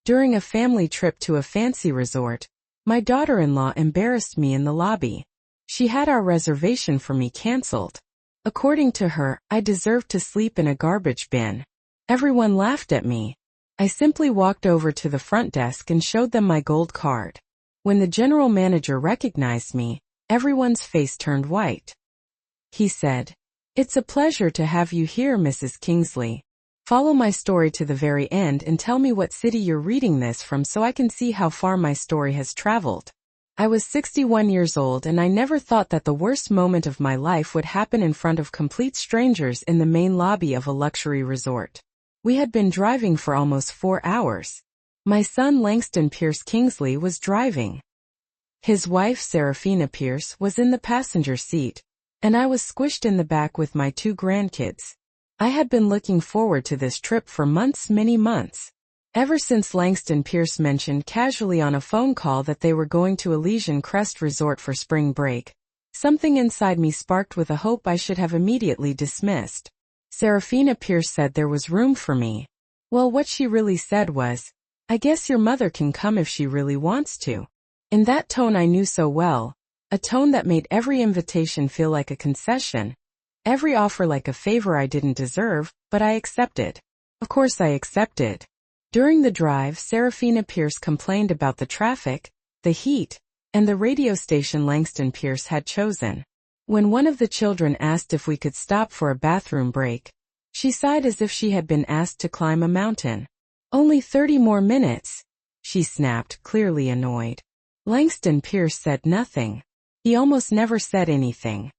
During a family trip to a fancy resort, my daughter-in-law embarrassed me in the lobby. She had our reservation for me canceled. According to her, I deserved to sleep in a garbage bin. Everyone laughed at me. I simply walked over to the front desk and showed them my gold card. When the general manager recognized me, everyone's face turned white. He said, "It's a pleasure to have you here, Mrs. Kingsley. Follow my story to the very end and tell me what city you're reading this from so I can see how far my story has traveled." I was 61 years old and I never thought that the worst moment of my life would happen in front of complete strangers in the main lobby of a luxury resort. We had been driving for almost 4 hours. My son Langston Pierce Kingsley was driving. His wife Serafina Pierce was in the passenger seat, and I was squished in the back with my 2 grandkids. I had been looking forward to this trip for months, many months. Ever since Langston Pierce mentioned casually on a phone call that they were going to Elysian Crest Resort for spring break, something inside me sparked with a hope I should have immediately dismissed. Serafina Pierce said there was room for me. Well, what she really said was, "I guess your mother can come if she really wants to." In that tone I knew so well, a tone that made every invitation feel like a concession, every offer like a favor I didn't deserve, but I accepted. Of course I accepted. During the drive, Serafina Pierce complained about the traffic, the heat, and the radio station Langston Pierce had chosen. When one of the children asked if we could stop for a bathroom break, she sighed as if she had been asked to climb a mountain. "Only 30 more minutes," she snapped, clearly annoyed. Langston Pierce said nothing. He almost never said anything.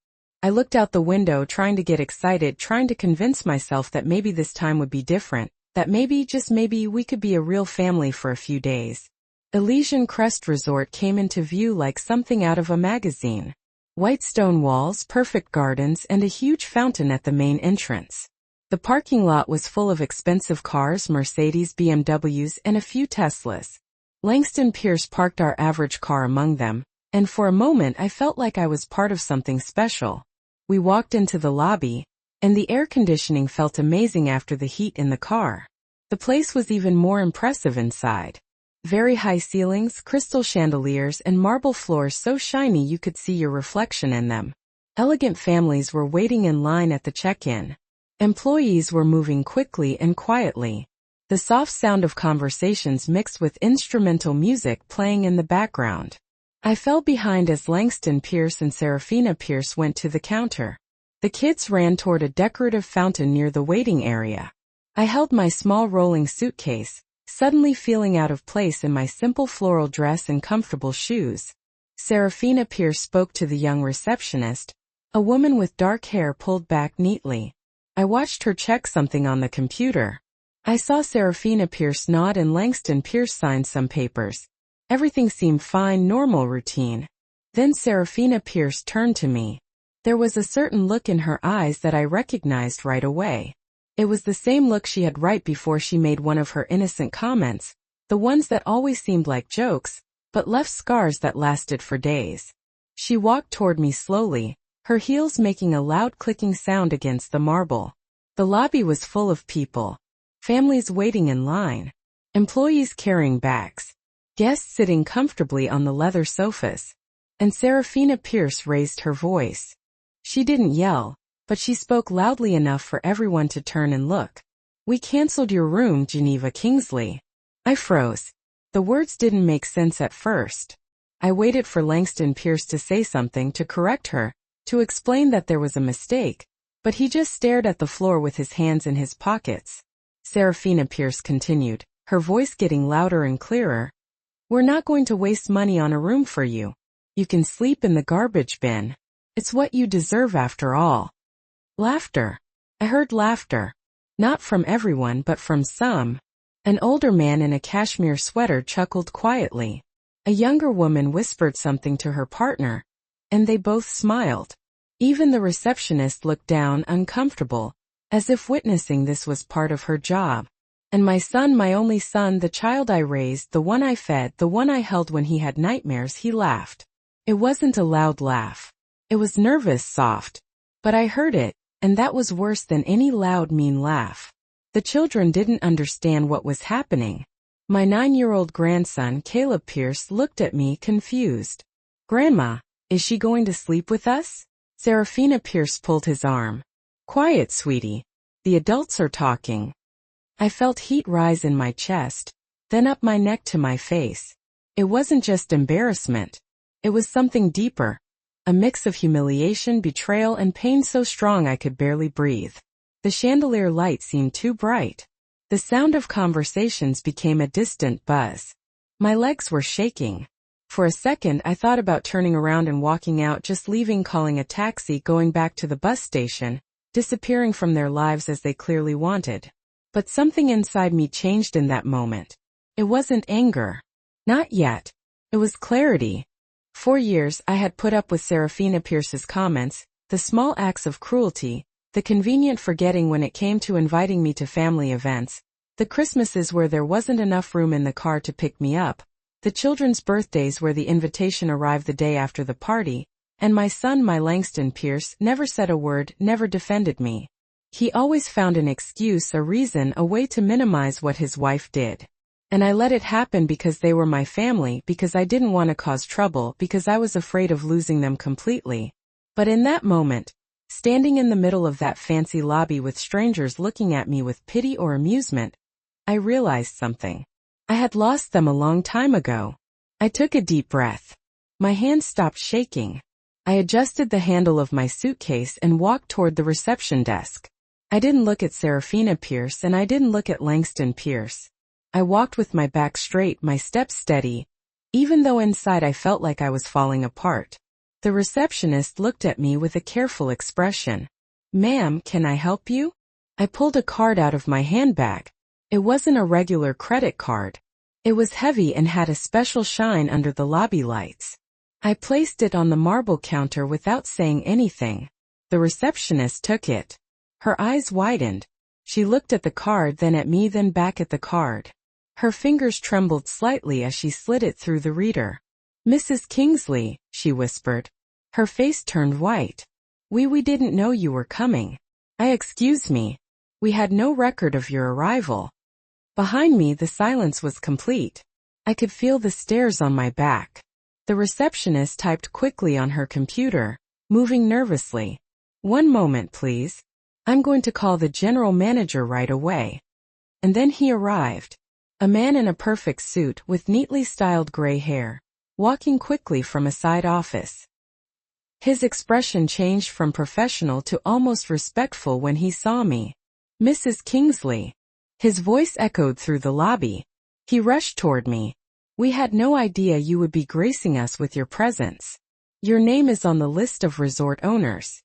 I looked out the window trying to get excited, trying to convince myself that maybe this time would be different, that maybe, just maybe, we could be a real family for a few days. Elysian Crest Resort came into view like something out of a magazine. White stone walls, perfect gardens, and a huge fountain at the main entrance. The parking lot was full of expensive cars, Mercedes, BMWs, and a few Teslas. Langston Pierce parked our average car among them, and for a moment I felt like I was part of something special. We walked into the lobby, and the air conditioning felt amazing after the heat in the car. The place was even more impressive inside. Very high ceilings, crystal chandeliers, and marble floors so shiny you could see your reflection in them. Elegant families were waiting in line at the check-in. Employees were moving quickly and quietly. The soft sound of conversations mixed with instrumental music playing in the background. I fell behind as Langston Pierce and Serafina Pierce went to the counter. The kids ran toward a decorative fountain near the waiting area. I held my small rolling suitcase, suddenly feeling out of place in my simple floral dress and comfortable shoes. Serafina Pierce spoke to the young receptionist, a woman with dark hair pulled back neatly. I watched her check something on the computer. I saw Serafina Pierce nod and Langston Pierce sign some papers. Everything seemed fine, normal routine. Then Serafina Pierce turned to me. There was a certain look in her eyes that I recognized right away. It was the same look she had right before she made one of her innocent comments, the ones that always seemed like jokes, but left scars that lasted for days. She walked toward me slowly, her heels making a loud clicking sound against the marble. The lobby was full of people. Families waiting in line. Employees carrying bags. Guests sitting comfortably on the leather sofas. And Serafina Pierce raised her voice. She didn't yell, but she spoke loudly enough for everyone to turn and look. "We canceled your room, Geneva Kingsley." I froze. The words didn't make sense at first. I waited for Langston Pierce to say something to correct her, to explain that there was a mistake, but he just stared at the floor with his hands in his pockets. Serafina Pierce continued, her voice getting louder and clearer. "We're not going to waste money on a room for you. You can sleep in the garbage bin. It's what you deserve after all." Laughter. I heard laughter. Not from everyone but from some. An older man in a cashmere sweater chuckled quietly. A younger woman whispered something to her partner, and they both smiled. Even the receptionist looked down, uncomfortable, as if witnessing this was part of her job. And my son, my only son, the child I raised, the one I fed, the one I held when he had nightmares, he laughed. It wasn't a loud laugh. It was nervous, soft. But I heard it, and that was worse than any loud, mean laugh. The children didn't understand what was happening. My 9-year-old grandson, Caleb Pierce, looked at me confused. Grandma, is she going to sleep with us? Serafina Pierce pulled his arm. Quiet, sweetie. The adults are talking. I felt heat rise in my chest, then up my neck to my face. It wasn't just embarrassment. It was something deeper. A mix of humiliation, betrayal, and pain so strong I could barely breathe. The chandelier light seemed too bright. The sound of conversations became a distant buzz. My legs were shaking. For a second I thought about turning around and walking out, just leaving, calling a taxi, going back to the bus station, disappearing from their lives as they clearly wanted. But something inside me changed in that moment. It wasn't anger. Not yet. It was clarity. For years I had put up with Serafina Pierce's comments, the small acts of cruelty, the convenient forgetting when it came to inviting me to family events, the Christmases where there wasn't enough room in the car to pick me up, the children's birthdays where the invitation arrived the day after the party, and my son, Langston Pierce, never said a word, never defended me. He always found an excuse, a reason, a way to minimize what his wife did. And I let it happen because they were my family, because I didn't want to cause trouble, because I was afraid of losing them completely. But in that moment, standing in the middle of that fancy lobby with strangers looking at me with pity or amusement, I realized something. I had lost them a long time ago. I took a deep breath. My hands stopped shaking. I adjusted the handle of my suitcase and walked toward the reception desk. I didn't look at Serafina Pierce and I didn't look at Langston Pierce. I walked with my back straight, my steps steady, even though inside I felt like I was falling apart. The receptionist looked at me with a careful expression. Ma'am, can I help you? I pulled a card out of my handbag. It wasn't a regular credit card. It was heavy and had a special shine under the lobby lights. I placed it on the marble counter without saying anything. The receptionist took it. Her eyes widened. She looked at the card, then at me, then back at the card. Her fingers trembled slightly as she slid it through the reader. Mrs. Kingsley, she whispered. Her face turned white. We didn't know you were coming. Excuse me. We had no record of your arrival. Behind me the silence was complete. I could feel the stares on my back. The receptionist typed quickly on her computer, moving nervously. One moment, please. I'm going to call the general manager right away. And then he arrived. A man in a perfect suit with neatly styled gray hair, walking quickly from a side office. His expression changed from professional to almost respectful when he saw me. Mrs. Kingsley. His voice echoed through the lobby. He rushed toward me. We had no idea you would be gracing us with your presence. Your name is on the list of resort owners.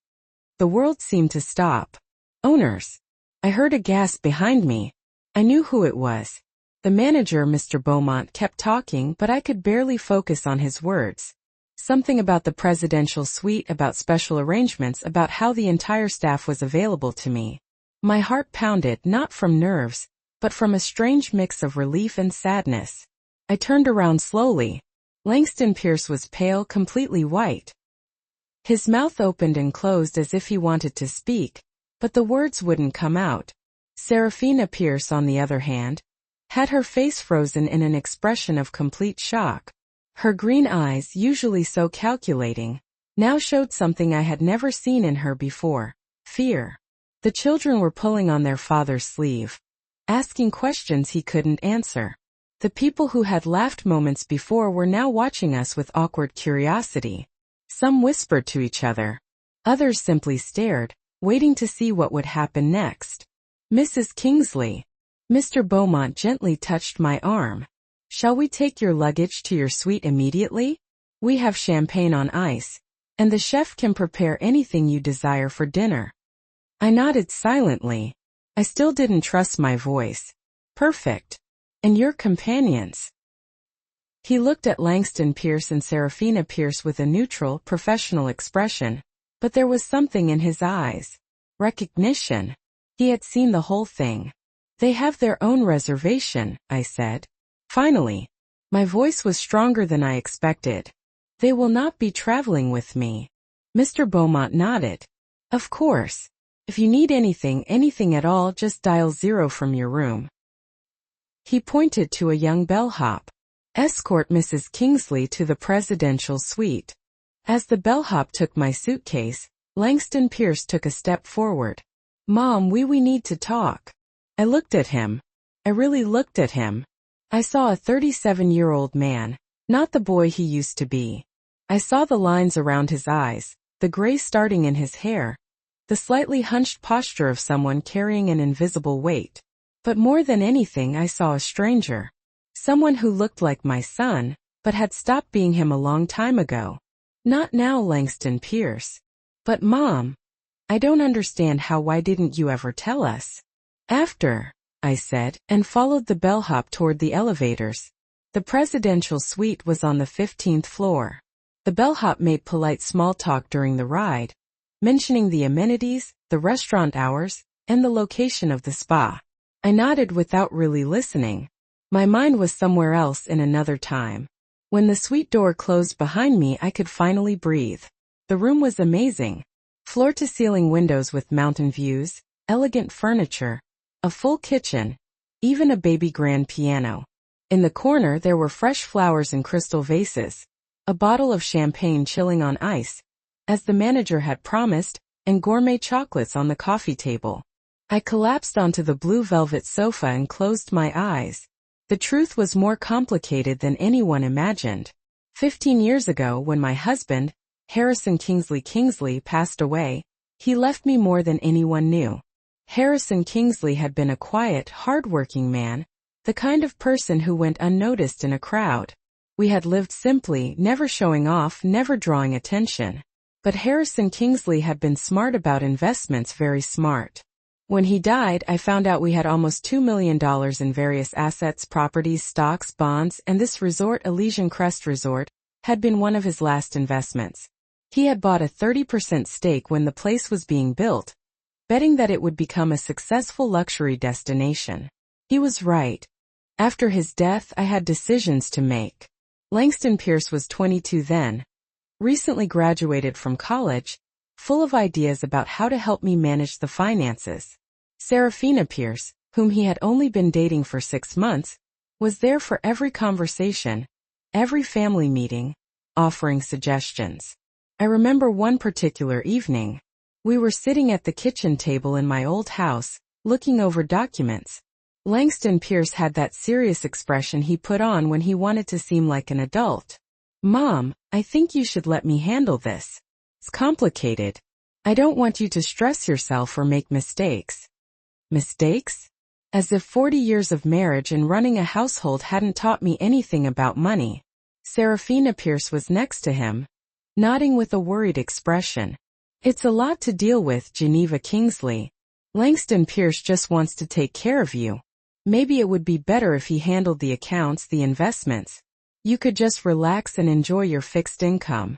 The world seemed to stop. Owners. I heard a gasp behind me. I knew who it was. The manager, Mr. Beaumont, kept talking, but I could barely focus on his words. Something about the presidential suite, about special arrangements, about how the entire staff was available to me. My heart pounded, not from nerves, but from a strange mix of relief and sadness. I turned around slowly. Langston Pierce was pale, completely white. His mouth opened and closed as if he wanted to speak, but the words wouldn't come out. Serafina Pierce, on the other hand, had her face frozen in an expression of complete shock. Her green eyes, usually so calculating, now showed something I had never seen in her before: fear. The children were pulling on their father's sleeve, asking questions he couldn't answer. The people who had laughed moments before were now watching us with awkward curiosity. Some whispered to each other. Others simply stared, waiting to see what would happen next. Mrs. Kingsley. Mr. Beaumont gently touched my arm. Shall we take your luggage to your suite immediately? We have champagne on ice, and the chef can prepare anything you desire for dinner. I nodded silently. I still didn't trust my voice. Perfect. And your companions? He looked at Langston Pierce and Serafina Pierce with a neutral, professional expression, but there was something in his eyes. Recognition. He had seen the whole thing. They have their own reservation, I said. Finally. My voice was stronger than I expected. They will not be traveling with me. Mr. Beaumont nodded. Of course. If you need anything at all, just dial 0 from your room. He pointed to a young bellhop. Escort Mrs. Kingsley to the presidential suite. As the bellhop took my suitcase, Langston Pierce took a step forward. Mom, we need to talk. I looked at him. I really looked at him. I saw a 37-year-old man, not the boy he used to be. I saw the lines around his eyes, the gray starting in his hair, the slightly hunched posture of someone carrying an invisible weight. But more than anything, I saw a stranger. Someone who looked like my son, but had stopped being him a long time ago. Not now, Langston Pierce. But Mom, I don't understand why didn't you ever tell us? After, I said, and followed the bellhop toward the elevators. The presidential suite was on the 15th floor. The bellhop made polite small talk during the ride, mentioning the amenities, the restaurant hours, and the location of the spa. I nodded without really listening. My mind was somewhere else in another time. When the suite door closed behind me, I could finally breathe. The room was amazing. Floor-to-ceiling windows with mountain views, elegant furniture, a full kitchen, even a baby grand piano. In the corner there were fresh flowers in crystal vases, a bottle of champagne chilling on ice, as the manager had promised, and gourmet chocolates on the coffee table. I collapsed onto the blue velvet sofa and closed my eyes. The truth was more complicated than anyone imagined. 15 years ago, when my husband, Harrison Kingsley, passed away, he left me more than anyone knew. Harrison Kingsley had been a quiet, hard-working man, the kind of person who went unnoticed in a crowd. We had lived simply, never showing off, never drawing attention. But Harrison Kingsley had been smart about investments, very smart. When he died, I found out we had almost $2 million in various assets, properties, stocks, bonds, and this resort, Elysian Crest Resort, had been one of his last investments. He had bought a 30% stake when the place was being built, betting that it would become a successful luxury destination. He was right. After his death, I had decisions to make. Langston Pierce was 22 then, recently graduated from college, full of ideas about how to help me manage the finances. Serafina Pierce, whom he had only been dating for 6 months, was there for every conversation, every family meeting, offering suggestions. I remember one particular evening. We were sitting at the kitchen table in my old house, looking over documents. Langston Pierce had that serious expression he put on when he wanted to seem like an adult. Mom, I think you should let me handle this. It's complicated. I don't want you to stress yourself or make mistakes. Mistakes? As if 40 years of marriage and running a household hadn't taught me anything about money. Serafina Pierce was next to him, nodding with a worried expression. It's a lot to deal with, Geneva Kingsley. Langston Pierce just wants to take care of you. Maybe it would be better if he handled the accounts, the investments. You could just relax and enjoy your fixed income.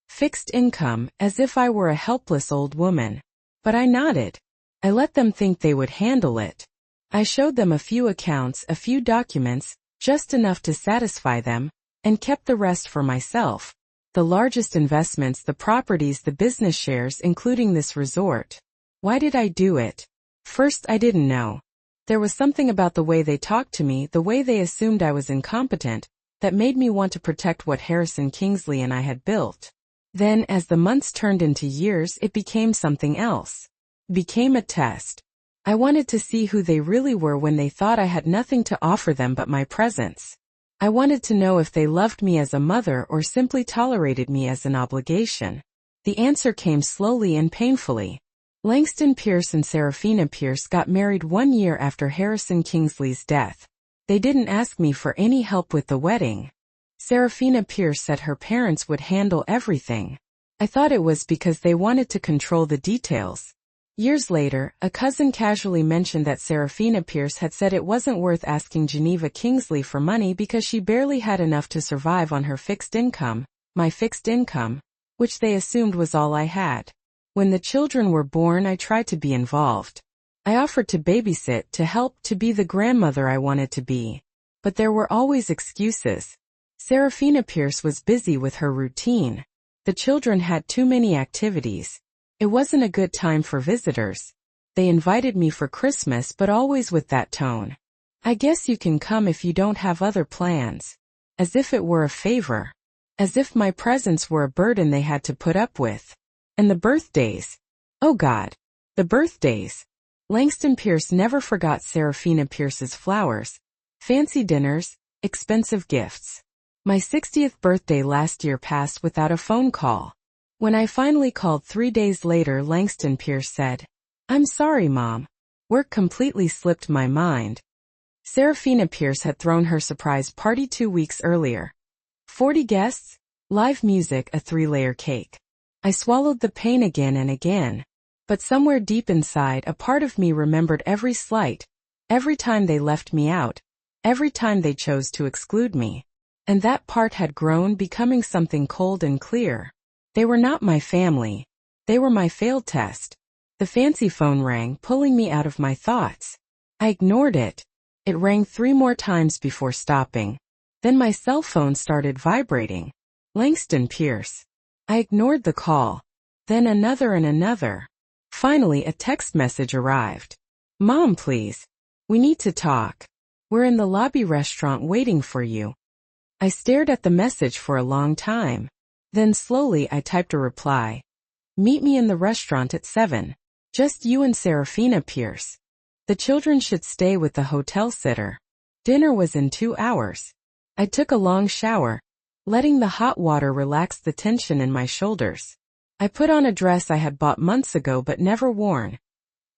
Fixed income, as if I were a helpless old woman. But I nodded. I let them think they would handle it. I showed them a few accounts, a few documents, just enough to satisfy them, and kept the rest for myself. The largest investments, the properties, the business shares, including this resort. Why did I do it? First, I didn't know. There was something about the way they talked to me, the way they assumed I was incompetent, that made me want to protect what Harrison Kingsley and I had built. Then, as the months turned into years, it became something else. Became a test. I wanted to see who they really were when they thought I had nothing to offer them but my presence. I wanted to know if they loved me as a mother or simply tolerated me as an obligation. The answer came slowly and painfully. Langston Pierce and Serafina Pierce got married 1 year after Harrison Kingsley's death. They didn't ask me for any help with the wedding. Serafina Pierce said her parents would handle everything. I thought it was because they wanted to control the details. Years later, a cousin casually mentioned that Serafina Pierce had said it wasn't worth asking Geneva Kingsley for money because she barely had enough to survive on her fixed income, my fixed income, which they assumed was all I had. When the children were born, I tried to be involved. I offered to babysit, to help, to be the grandmother I wanted to be. But there were always excuses. Serafina Pierce was busy with her routine. The children had too many activities. It wasn't a good time for visitors. They invited me for Christmas, but always with that tone. I guess you can come if you don't have other plans. As if it were a favor. As if my presence were a burden they had to put up with. And the birthdays. Oh God. The birthdays. Langston Pierce never forgot Serafina Pierce's flowers, fancy dinners, expensive gifts. My 60th birthday last year passed without a phone call. When I finally called 3 days later, Langston Pierce said, "I'm sorry, Mom. Work completely slipped my mind." Serafina Pierce had thrown her surprise party 2 weeks earlier. 40 guests, live music, a 3-layer cake. I swallowed the pain again and again. But somewhere deep inside, a part of me remembered every slight, every time they left me out, every time they chose to exclude me. And that part had grown, becoming something cold and clear. They were not my family. They were my failed test. The fancy phone rang, pulling me out of my thoughts. I ignored it. It rang 3 more times before stopping. Then my cell phone started vibrating. Langston Pierce. I ignored the call. Then another and another. Finally, a text message arrived. "Mom, please. We need to talk. We're in the lobby restaurant waiting for you." I stared at the message for a long time. Then slowly I typed a reply. "Meet me in the restaurant at 7. Just you and Serafina Pierce. The children should stay with the hotel sitter. Dinner was in 2 hours." I took a long shower, letting the hot water relax the tension in my shoulders. I put on a dress I had bought months ago but never worn.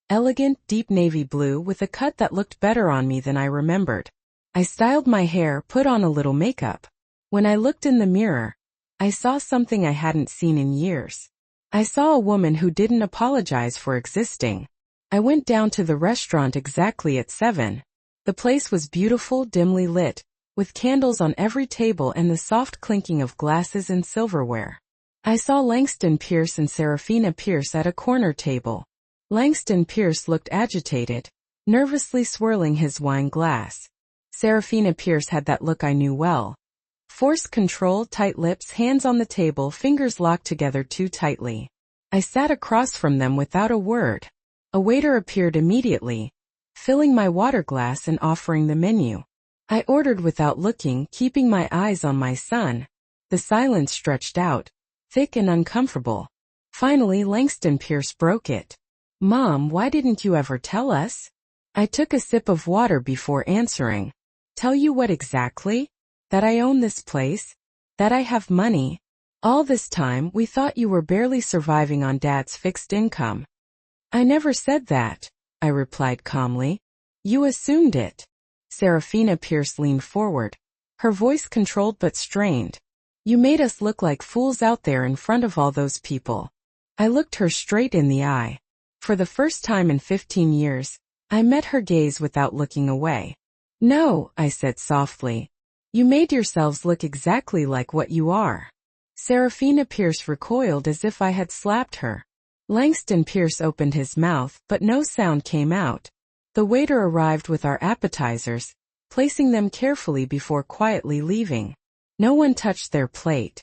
Elegant, deep navy blue with a cut that looked better on me than I remembered. I styled my hair, put on a little makeup. When I looked in the mirror, I saw something I hadn't seen in years. I saw a woman who didn't apologize for existing. I went down to the restaurant exactly at 7. The place was beautiful, dimly lit, with candles on every table and the soft clinking of glasses and silverware. I saw Langston Pierce and Serafina Pierce at a corner table. Langston Pierce looked agitated, nervously swirling his wine glass. Serafina Pierce had that look I knew well. Forced control, tight lips, hands on the table, fingers locked together too tightly. I sat across from them without a word. A waiter appeared immediately, filling my water glass and offering the menu. I ordered without looking, keeping my eyes on my son. The silence stretched out, thick and uncomfortable. Finally, Langston Pierce broke it. "Mom, why didn't you ever tell us?" I took a sip of water before answering. "Tell you what exactly? That I own this place? That I have money? All this time, we thought you were barely surviving on Dad's fixed income." "I never said that," I replied calmly. "You assumed it." Serafina Pierce leaned forward, her voice controlled but strained. "You made us look like fools out there in front of all those people." I looked her straight in the eye. For the first time in 15 years, I met her gaze without looking away. "No," I said softly. "You made yourselves look exactly like what you are." Serafina Pierce recoiled as if I had slapped her. Langston Pierce opened his mouth, but no sound came out. The waiter arrived with our appetizers, placing them carefully before quietly leaving. No one touched their plate.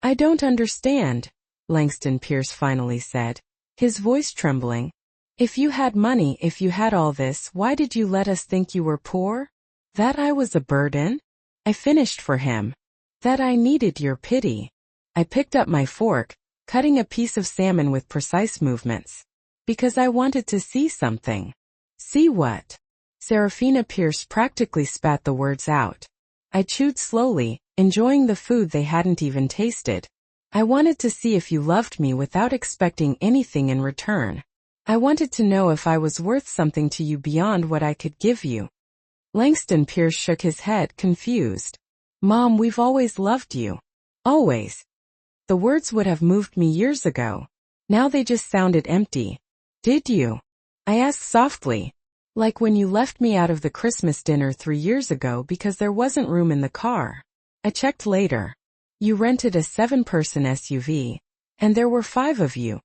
"I don't understand," Langston Pierce finally said, his voice trembling. "If you had money, if you had all this, why did you let us think you were poor? That I was a burden?" I finished for him. "That I needed your pity." I picked up my fork, cutting a piece of salmon with precise movements. "Because I wanted to see something." "See what?" Serafina Pierce practically spat the words out. I chewed slowly, enjoying the food they hadn't even tasted. "I wanted to see if you loved me without expecting anything in return. I wanted to know if I was worth something to you beyond what I could give you." Langston Pierce shook his head, confused. "Mom, we've always loved you. Always." The words would have moved me years ago. Now they just sounded empty. "Did you?" I asked softly. "Like when you left me out of the Christmas dinner 3 years ago because there wasn't room in the car. I checked later. You rented a 7-person SUV, and there were 5 of you."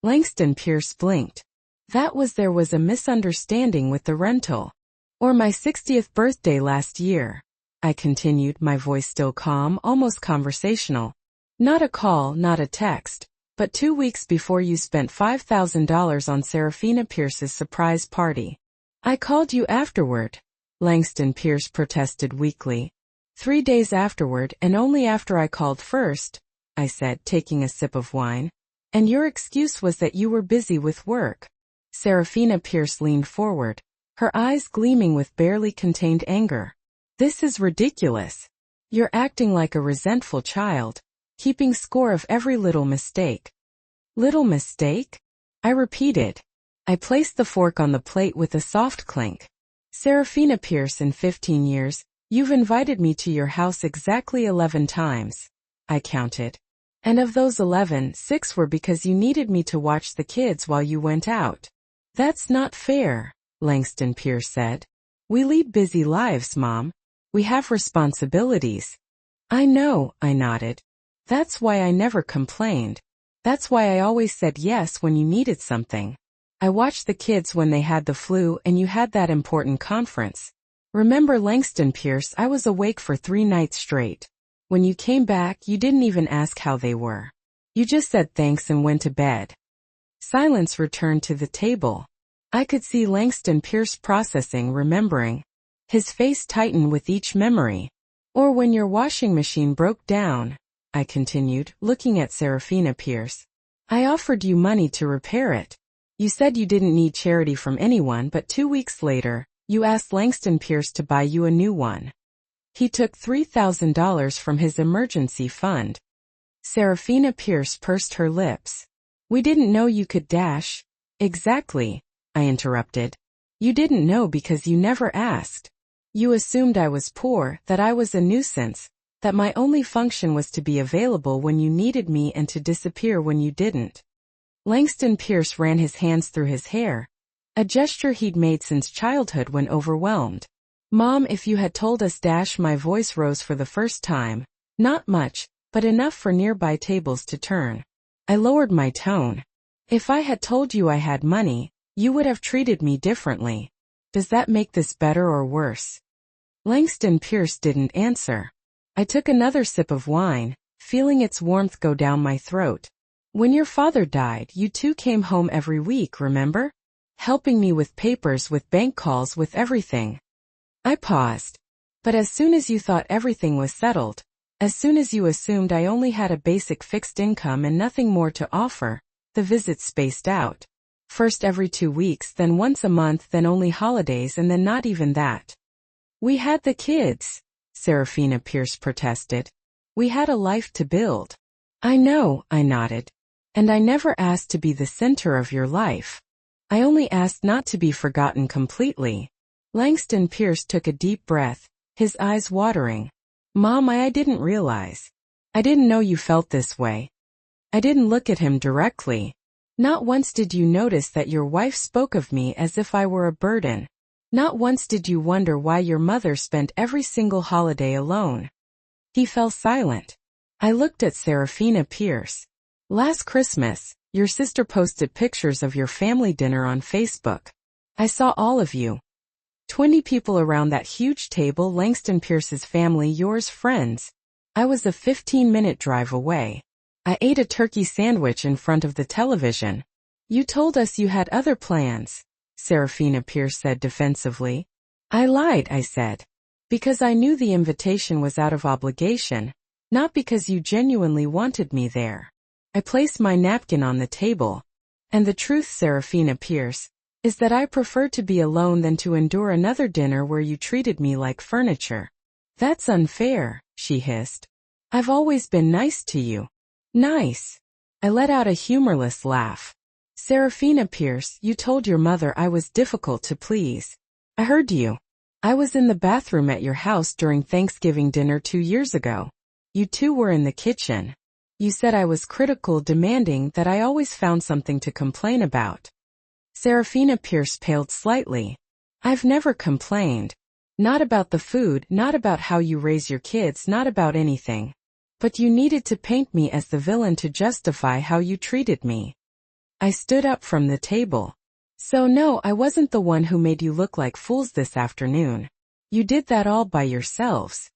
Langston Pierce blinked. There was a misunderstanding with the rental. "Or my 60th birthday last year," I continued, my voice still calm, almost conversational. "Not a call, not a text, but 2 weeks before you spent $5,000 on Serafina Pierce's surprise party. I called you afterward. Langston Pierce protested weakly. 3 days afterward, and only after I called first, I said, taking a sip of wine. And your excuse was that you were busy with work. Serafina Pierce leaned forward, her eyes gleaming with barely contained anger. This is ridiculous. You're acting like a resentful child, keeping score of every little mistake. Little mistake? I repeated. I placed the fork on the plate with a soft clink. Serafina Pierce, in 15 years, you've invited me to your house exactly 11 times. I counted. And of those 11, 6 were because you needed me to watch the kids while you went out. That's not fair, Langston Pierce said. We lead busy lives, Mom. We have responsibilities. I know, I nodded. That's why I never complained. That's why I always said yes when you needed something. I watched the kids when they had the flu and you had that important conference. Remember, Langston Pierce, I was awake for 3 nights straight. When you came back, you didn't even ask how they were. You just said thanks and went to bed. Silence returned to the table. I could see Langston Pierce processing, remembering. His face tightened with each memory. Or when your washing machine broke down, I continued, looking at Serafina Pierce. I offered you money to repair it. You said you didn't need charity from anyone, but 2 weeks later, you asked Langston Pierce to buy you a new one. He took $3,000 from his emergency fund. Serafina Pierce pursed her lips. We didn't know you could dash. Exactly, I interrupted. You didn't know because you never asked. You assumed I was poor, that I was a nuisance, that my only function was to be available when you needed me and to disappear when you didn't. Langston Pierce ran his hands through his hair, a gesture he'd made since childhood when overwhelmed. Mom, if you had told us dash, my voice rose for the first time. Not much, but enough for nearby tables to turn. I lowered my tone. If I had told you I had money, you would have treated me differently. Does that make this better or worse? Langston Pierce didn't answer. I took another sip of wine, feeling its warmth go down my throat. When your father died, you two came home every week, remember? Helping me with papers, with bank calls, with everything. I paused. But as soon as you thought everything was settled, as soon as you assumed I only had a basic fixed income and nothing more to offer, the visits spaced out. First every 2 weeks, then once a month, then only holidays, and then not even that. We had the kids, Serafina Pierce protested. We had a life to build. I know, I nodded. And I never asked to be the center of your life. I only asked not to be forgotten completely. Langston Pierce took a deep breath, his eyes watering. Mom, I didn't realize. I didn't know you felt this way. I didn't look at him directly. Not once did you notice that your wife spoke of me as if I were a burden. Not once did you wonder why your mother spent every single holiday alone. He fell silent. I looked at Serafina Pierce. Last Christmas, your sister posted pictures of your family dinner on Facebook. I saw all of you. 20 people around that huge table, Langston Pierce's family, yours, friends. I was a 15-minute drive away. I ate a turkey sandwich in front of the television. You told us you had other plans, Serafina Pierce said defensively. I lied, I said. Because I knew the invitation was out of obligation, not because you genuinely wanted me there. I placed my napkin on the table. And the truth, Serafina Pierce, is that I prefer to be alone than to endure another dinner where you treated me like furniture. That's unfair, she hissed. I've always been nice to you. Nice. I let out a humorless laugh. Serafina Pierce, you told your mother I was difficult to please. I heard you. I was in the bathroom at your house during Thanksgiving dinner 2 years ago. You two were in the kitchen. You said I was critical, demanding, that I always found something to complain about. Serafina Pierce paled slightly. I've never complained. Not about the food, not about how you raise your kids, not about anything. But you needed to paint me as the villain to justify how you treated me. I stood up from the table. So no, I wasn't the one who made you look like fools this afternoon. You did that all by yourselves.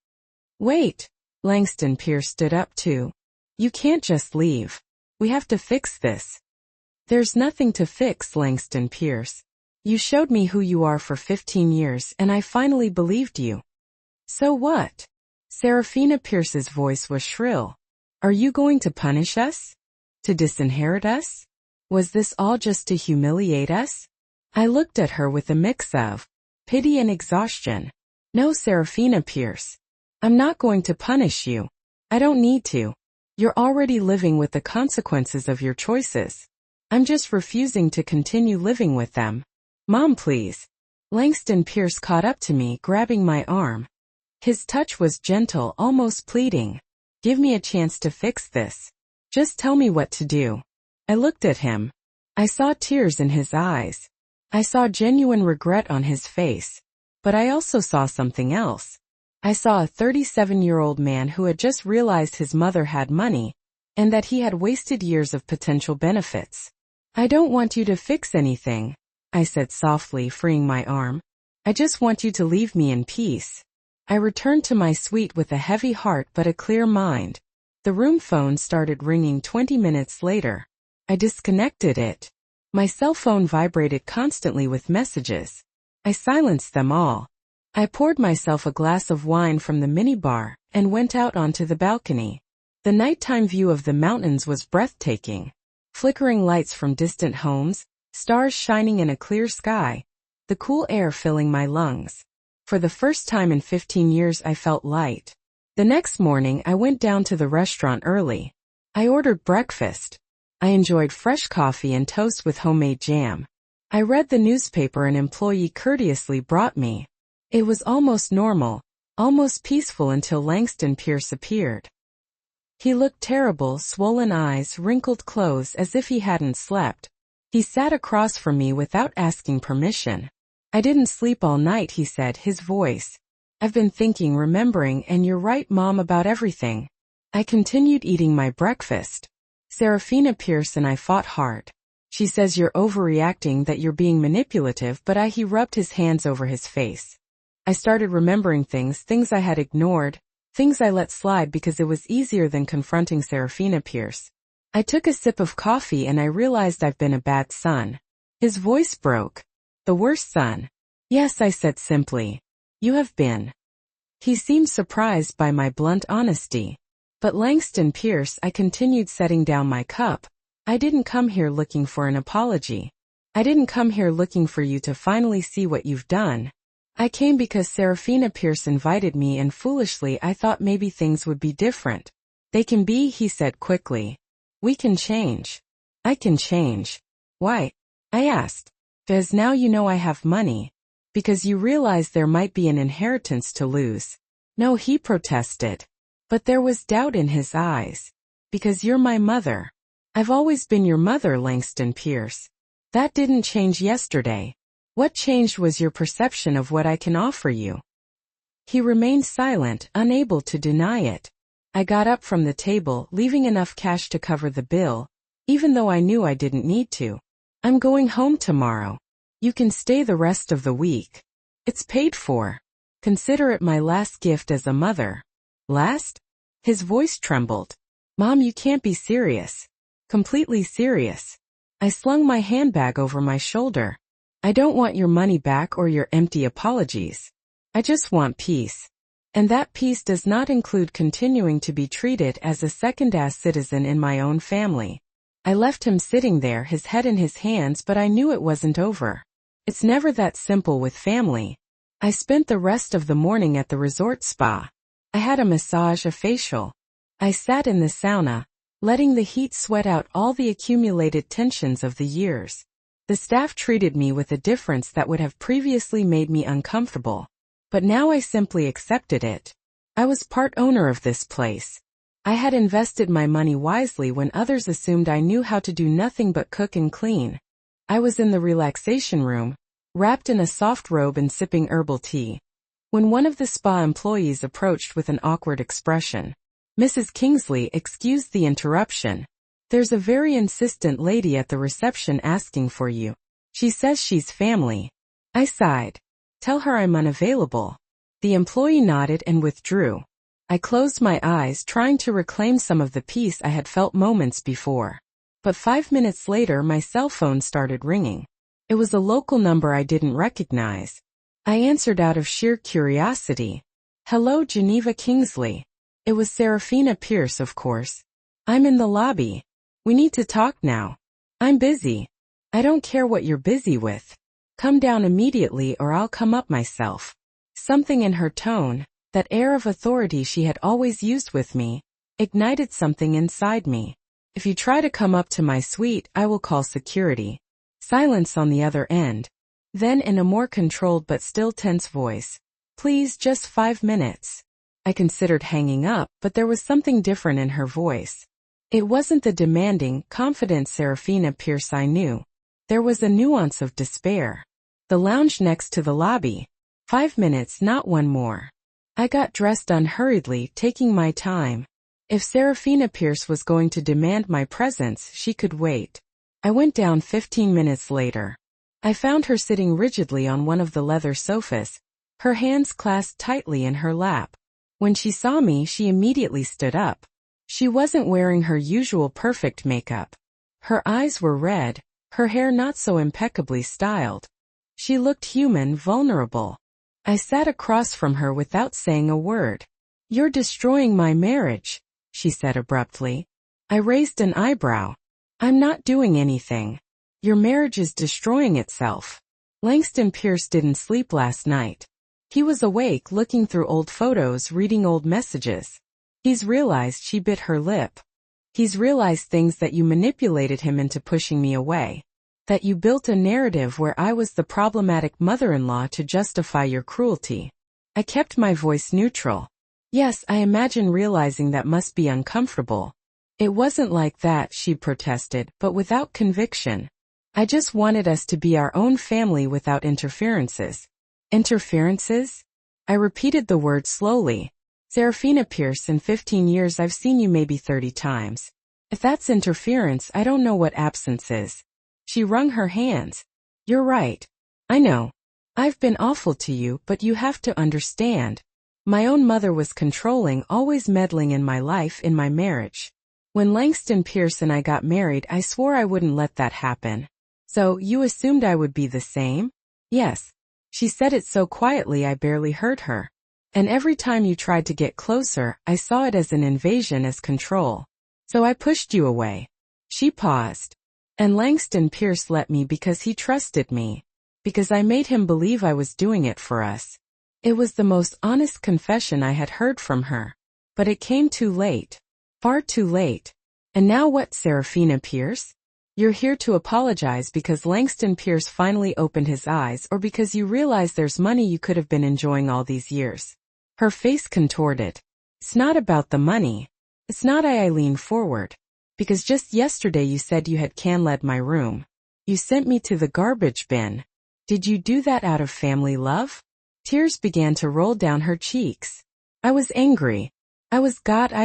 Wait. Langston Pierce stood up too. You can't just leave. We have to fix this. There's nothing to fix, Langston Pierce. You showed me who you are for 15 years and I finally believed you. So what? Serafina Pierce's voice was shrill. Are you going to punish us? To disinherit us? Was this all just to humiliate us? I looked at her with a mix of pity and exhaustion. No, Serafina Pierce. I'm not going to punish you. I don't need to. You're already living with the consequences of your choices. I'm just refusing to continue living with them. Mom, please. Langston Pierce caught up to me, grabbing my arm. His touch was gentle, almost pleading. Give me a chance to fix this. Just tell me what to do. I looked at him. I saw tears in his eyes. I saw genuine regret on his face. But I also saw something else. I saw a 37-year-old man who had just realized his mother had money, and that he had wasted years of potential benefits. I don't want you to fix anything, I said softly, freeing my arm. I just want you to leave me in peace. I returned to my suite with a heavy heart but a clear mind. The room phone started ringing 20 minutes later. I disconnected it. My cell phone vibrated constantly with messages. I silenced them all. I poured myself a glass of wine from the minibar and went out onto the balcony. The nighttime view of the mountains was breathtaking. Flickering lights from distant homes, stars shining in a clear sky, the cool air filling my lungs. For the first time in 15 years I felt light. The next morning I went down to the restaurant early. I ordered breakfast. I enjoyed fresh coffee and toast with homemade jam. I read the newspaper an employee courteously brought me. It was almost normal, almost peaceful until Langston Pierce appeared. He looked terrible, swollen eyes, wrinkled clothes, as if he hadn't slept. He sat across from me without asking permission. I didn't sleep all night, he said, his voice. I've been thinking, remembering, and you're right, Mom, about everything. I continued eating my breakfast. Serafina Pierce and I fought hard. She says you're overreacting, that you're being manipulative, but he rubbed his hands over his face. I started remembering things I had ignored, things I let slide because it was easier than confronting Serafina Pierce. I took a sip of coffee and I realized I've been a bad son. His voice broke. The worst son. Yes, I said simply. You have been. He seemed surprised by my blunt honesty. But Langston Pierce, I continued, setting down my cup. I didn't come here looking for an apology. I didn't come here looking for you to finally see what you've done. I came because Serafina Pierce invited me, and foolishly I thought maybe things would be different. They can be, he said quickly. We can change. I can change. Why? I asked. Because now you know I have money. Because you realize there might be an inheritance to lose. No, he protested. But there was doubt in his eyes. Because you're my mother. I've always been your mother, Langston Pierce. That didn't change yesterday. What changed was your perception of what I can offer you. He remained silent, unable to deny it. I got up from the table, leaving enough cash to cover the bill, even though I knew I didn't need to. I'm going home tomorrow. You can stay the rest of the week. It's paid for. Consider it my last gift as a mother. Last? His voice trembled. Mom, you can't be serious. Completely serious. I slung my handbag over my shoulder. I don't want your money back or your empty apologies. I just want peace. And that peace does not include continuing to be treated as a second-class citizen in my own family. I left him sitting there, his head in his hands, but I knew it wasn't over. It's never that simple with family. I spent the rest of the morning at the resort spa. I had a massage, a facial. I sat in the sauna, letting the heat sweat out all the accumulated tensions of the years. The staff treated me with a difference that would have previously made me uncomfortable. But now I simply accepted it. I was part owner of this place. I had invested my money wisely when others assumed I knew how to do nothing but cook and clean. I was in the relaxation room, wrapped in a soft robe and sipping herbal tea, when one of the spa employees approached with an awkward expression. Mrs. Kingsley, excuse the interruption. There's a very insistent lady at the reception asking for you. She says she's family. I sighed. Tell her I'm unavailable. The employee nodded and withdrew. I closed my eyes, trying to reclaim some of the peace I had felt moments before. But 5 minutes later my cell phone started ringing. It was a local number I didn't recognize. I answered out of sheer curiosity. Hello, Geneva Kingsley. It was Serafina Pierce, of course. I'm in the lobby. We need to talk now. I'm busy. I don't care what you're busy with. Come down immediately or I'll come up myself. Something in her tone, that air of authority she had always used with me, ignited something inside me. If you try to come up to my suite, I will call security. Silence on the other end. Then in a more controlled but still tense voice. Please, just 5 minutes. I considered hanging up, but there was something different in her voice. It wasn't the demanding, confident Serafina Pierce I knew. There was a nuance of despair. The lounge next to the lobby. 5 minutes, not one more. I got dressed unhurriedly, taking my time. If Serafina Pierce was going to demand my presence, she could wait. I went down 15 minutes later. I found her sitting rigidly on one of the leather sofas, her hands clasped tightly in her lap. When she saw me, she immediately stood up. She wasn't wearing her usual perfect makeup. Her eyes were red, her hair not so impeccably styled. She looked human, vulnerable. I sat across from her without saying a word. You're destroying my marriage, she said abruptly. I raised an eyebrow. I'm not doing anything. Your marriage is destroying itself. Langston Pierce didn't sleep last night. He was awake, looking through old photos, reading old messages. He's realized, she bit her lip. He's realized things, that you manipulated him into pushing me away. That you built a narrative where I was the problematic mother-in-law to justify your cruelty. I kept my voice neutral. Yes, I imagine realizing that must be uncomfortable. It wasn't like that, she protested, but without conviction. I just wanted us to be our own family without interferences. Interferences? I repeated the word slowly. Serafina Pierce, in 15 years I've seen you maybe 30 times. If that's interference, I don't know what absence is. She wrung her hands. You're right. I know. I've been awful to you, but you have to understand. My own mother was controlling, always meddling in my life, in my marriage. When Langston Pierce and I got married, I swore I wouldn't let that happen. So, you assumed I would be the same? Yes. She said it so quietly I barely heard her. And every time you tried to get closer, I saw it as an invasion, as control. So I pushed you away. She paused. And Langston Pierce let me because he trusted me. Because I made him believe I was doing it for us. It was the most honest confession I had heard from her. But it came too late. Far too late. And now what, Serafina Pierce? You're here to apologize because Langston Pierce finally opened his eyes, or because you realize there's money you could have been enjoying all these years? Her face contorted. It's not about the money. It's not. I leaned forward. Because just yesterday you said you had canled my room. You sent me to the garbage bin. Did you do that out of family love? Tears began to roll down her cheeks. I was angry. I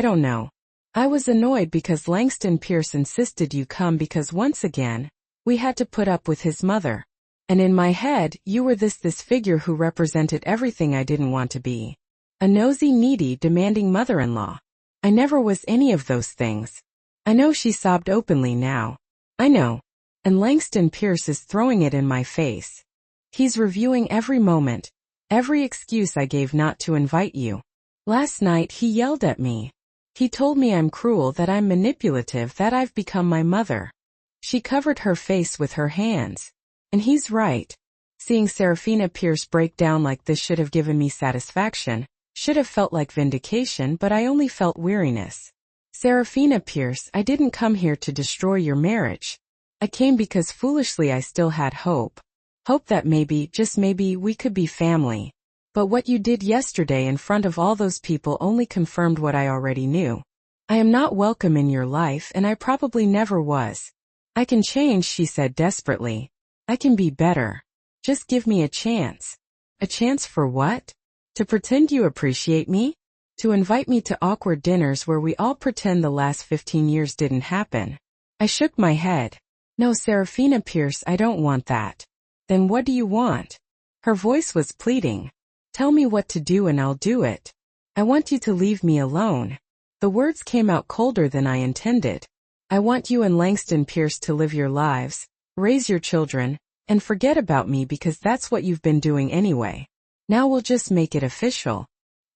don't know. I was annoyed because Langston Pierce insisted you come because once again, we had to put up with his mother. And in my head, you were this figure who represented everything I didn't want to be. A nosy, needy, demanding mother-in-law. I never was any of those things. I know, she sobbed openly now. I know. And Langston Pierce is throwing it in my face. He's reviewing every moment, every excuse I gave not to invite you. Last night he yelled at me. He told me I'm cruel, that I'm manipulative, that I've become my mother. She covered her face with her hands. And he's right. Seeing Serafina Pierce break down like this should have given me satisfaction, should have felt like vindication, but I only felt weariness. Serafina Pierce, I didn't come here to destroy your marriage. I came because foolishly I still had hope. Hope that maybe, just maybe, we could be family. But what you did yesterday in front of all those people only confirmed what I already knew. I am not welcome in your life, and I probably never was. I can change, she said desperately. I can be better. Just give me a chance. A chance for what? To pretend you appreciate me? To invite me to awkward dinners where we all pretend the last 15 years didn't happen? I shook my head. No, Serafina Pierce, I don't want that. Then what do you want? Her voice was pleading. Tell me what to do and I'll do it. I want you to leave me alone. The words came out colder than I intended. I want you and Langston Pierce to live your lives, raise your children, And forget about me because that's what you've been doing anyway. Now we'll just make it official.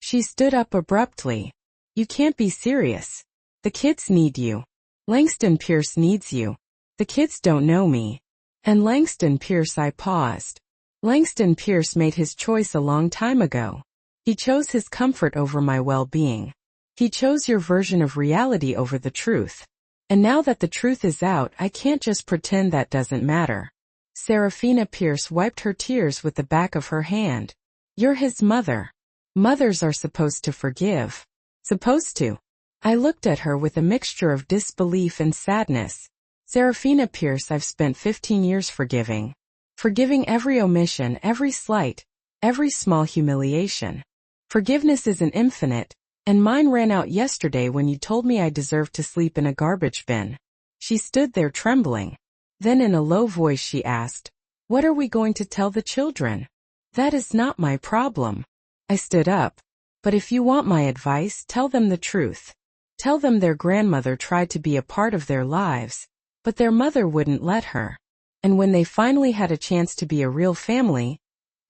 She stood up abruptly. You can't be serious. The kids need you. Langston Pierce needs you. The kids don't know me. And Langston Pierce, I paused. Langston Pierce made his choice a long time ago. He chose his comfort over my well-being. He chose your version of reality over the truth. And now that the truth is out, I can't just pretend that doesn't matter. Serafina Pierce wiped her tears with the back of her hand. You're his mother. Mothers are supposed to forgive. Supposed to. I looked at her with a mixture of disbelief and sadness. Serafina Pierce, I've spent 15 years forgiving. Forgiving every omission, every slight, every small humiliation. Forgiveness isn't infinite, and mine ran out yesterday when you told me I deserved to sleep in a garbage bin. She stood there trembling. Then in a low voice she asked, what are we going to tell the children? That is not my problem. I stood up. But if you want my advice, tell them the truth. Tell them their grandmother tried to be a part of their lives, but their mother wouldn't let her. And when they finally had a chance to be a real family,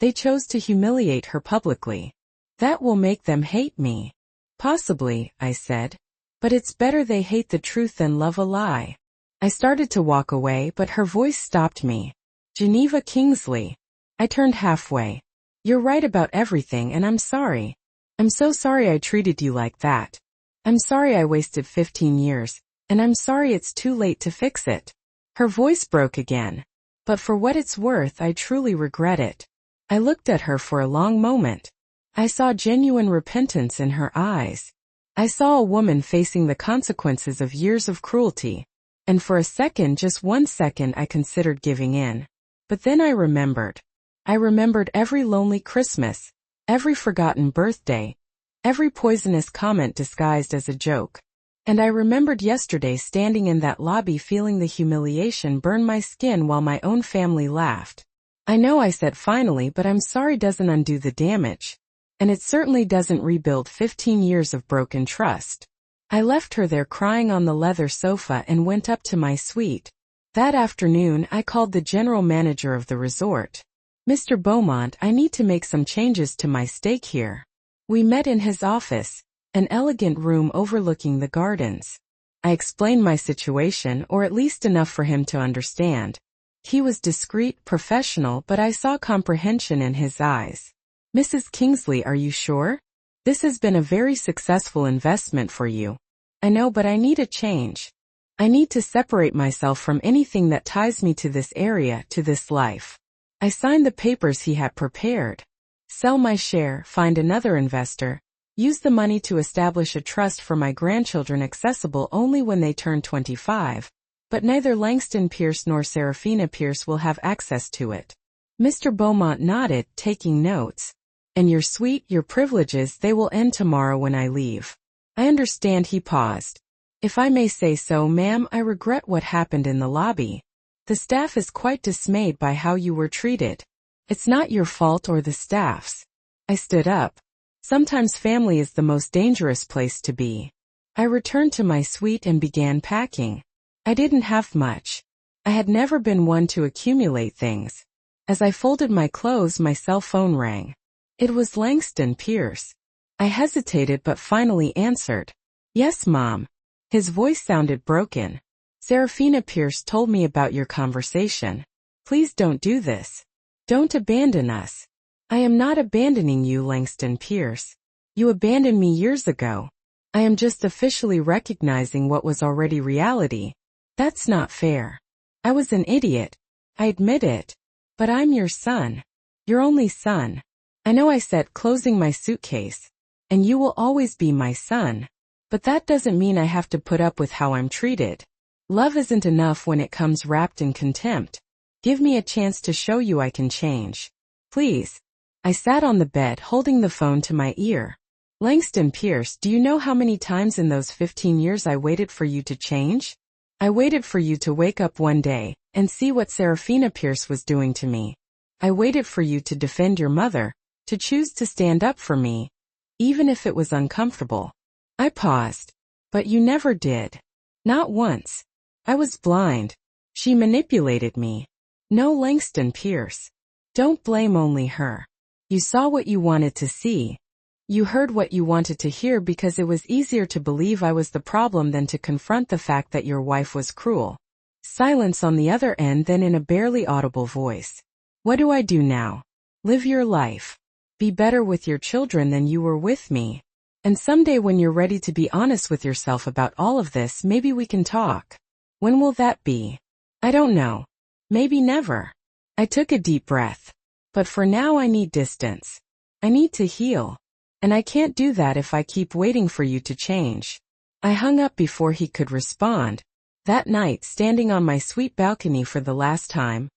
they chose to humiliate her publicly. That will make them hate me. Possibly, I said. But it's better they hate the truth than love a lie. I started to walk away, but her voice stopped me. Geneva Kingsley. I turned halfway. You're right about everything, and I'm sorry. I'm so sorry I treated you like that. I'm sorry I wasted 15 years, and I'm sorry it's too late to fix it. Her voice broke again. But for what it's worth, I truly regret it. I looked at her for a long moment. I saw genuine repentance in her eyes. I saw a woman facing the consequences of years of cruelty. And for a second, just 1 second, I considered giving in. But then I remembered. I remembered every lonely Christmas, every forgotten birthday, every poisonous comment disguised as a joke. And I remembered yesterday standing in that lobby feeling the humiliation burn my skin while my own family laughed. I know I said finally, but I'm sorry doesn't undo the damage. And it certainly doesn't rebuild 15 years of broken trust. I left her there crying on the leather sofa and went up to my suite. That afternoon, I called the general manager of the resort. Mr. Beaumont, I need to make some changes to my stake here. We met in his office, an elegant room overlooking the gardens. I explained my situation, or at least enough for him to understand. He was discreet, professional, but I saw comprehension in his eyes. Mrs. Kingsley, are you sure? This has been a very successful investment for you. I know, but I need a change. I need to separate myself from anything that ties me to this area, to this life. I signed the papers he had prepared. Sell my share, find another investor, use the money to establish a trust for my grandchildren accessible only when they turn 25, but neither Langston Pierce nor Serafina Pierce will have access to it. Mr. Beaumont nodded, taking notes. And your suite, your privileges, they will end tomorrow when I leave. I understand. He paused. If I may say so, ma'am, I regret what happened in the lobby. The staff is quite dismayed by how you were treated. It's not your fault or the staff's. I stood up. Sometimes family is the most dangerous place to be. I returned to my suite and began packing. I didn't have much. I had never been one to accumulate things. As I folded my clothes, my cell phone rang. It was Langston Pierce. I hesitated but finally answered. Yes, Mom. His voice sounded broken. Serafina Pierce told me about your conversation. Please don't do this. Don't abandon us. I am not abandoning you, Langston Pierce. You abandoned me years ago. I am just officially recognizing what was already reality. That's not fair. I was an idiot. I admit it. But I'm your son. Your only son. I know, I said, closing my suitcase. And you will always be my son. But that doesn't mean I have to put up with how I'm treated. Love isn't enough when it comes wrapped in contempt. Give me a chance to show you I can change. Please. I sat on the bed holding the phone to my ear. Langston Pierce, do you know how many times in those 15 years I waited for you to change? I waited for you to wake up one day and see what Serafina Pierce was doing to me. I waited for you to defend your mother, to choose to stand up for me, even if it was uncomfortable. I paused. But you never did. Not once. I was blind. She manipulated me. No, Langston Pierce. Don't blame only her. You saw what you wanted to see. You heard what you wanted to hear because it was easier to believe I was the problem than to confront the fact that your wife was cruel. Silence on the other end, then in a barely audible voice. What do I do now? Live your life. Be better with your children than you were with me. And someday when you're ready to be honest with yourself about all of this, maybe we can talk. When will that be? I don't know. Maybe never. I took a deep breath. But for now I need distance. I need to heal. And I can't do that if I keep waiting for you to change. I hung up before he could respond. That night, standing on my sweet balcony for the last time,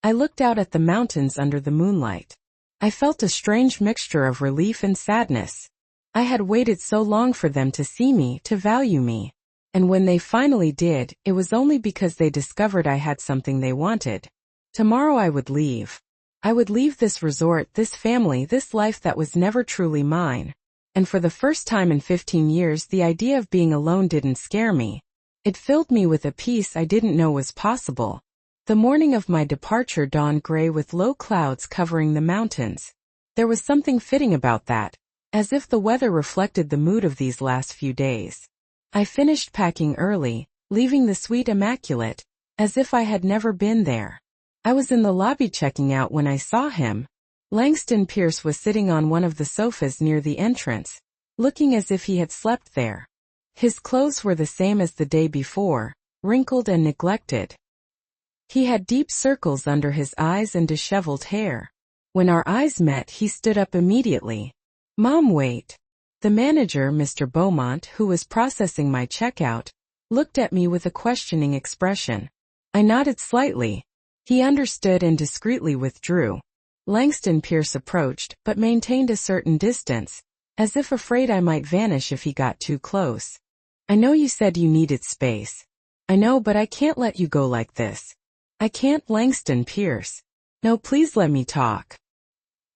I looked out at the mountains under the moonlight. I felt a strange mixture of relief and sadness. I had waited so long for them to see me, to value me. And when they finally did, it was only because they discovered I had something they wanted. Tomorrow I would leave. I would leave this resort, this family, this life that was never truly mine. And for the first time in 15 years, the idea of being alone didn't scare me. It filled me with a peace I didn't know was possible. The morning of my departure dawned gray with low clouds covering the mountains. There was something fitting about that, as if the weather reflected the mood of these last few days. I finished packing early, leaving the suite immaculate, as if I had never been there. I was in the lobby checking out when I saw him. Langston Pierce was sitting on one of the sofas near the entrance, looking as if he had slept there. His clothes were the same as the day before, wrinkled and neglected. He had deep circles under his eyes and disheveled hair. When our eyes met, he stood up immediately. Mom, wait. The manager, Mr. Beaumont, who was processing my checkout, looked at me with a questioning expression. I nodded slightly. He understood and discreetly withdrew. Langston Pierce approached, but maintained a certain distance, as if afraid I might vanish if he got too close. I know you said you needed space. I know, but I can't let you go like this. I can't, Langston Pierce. No, please let me talk.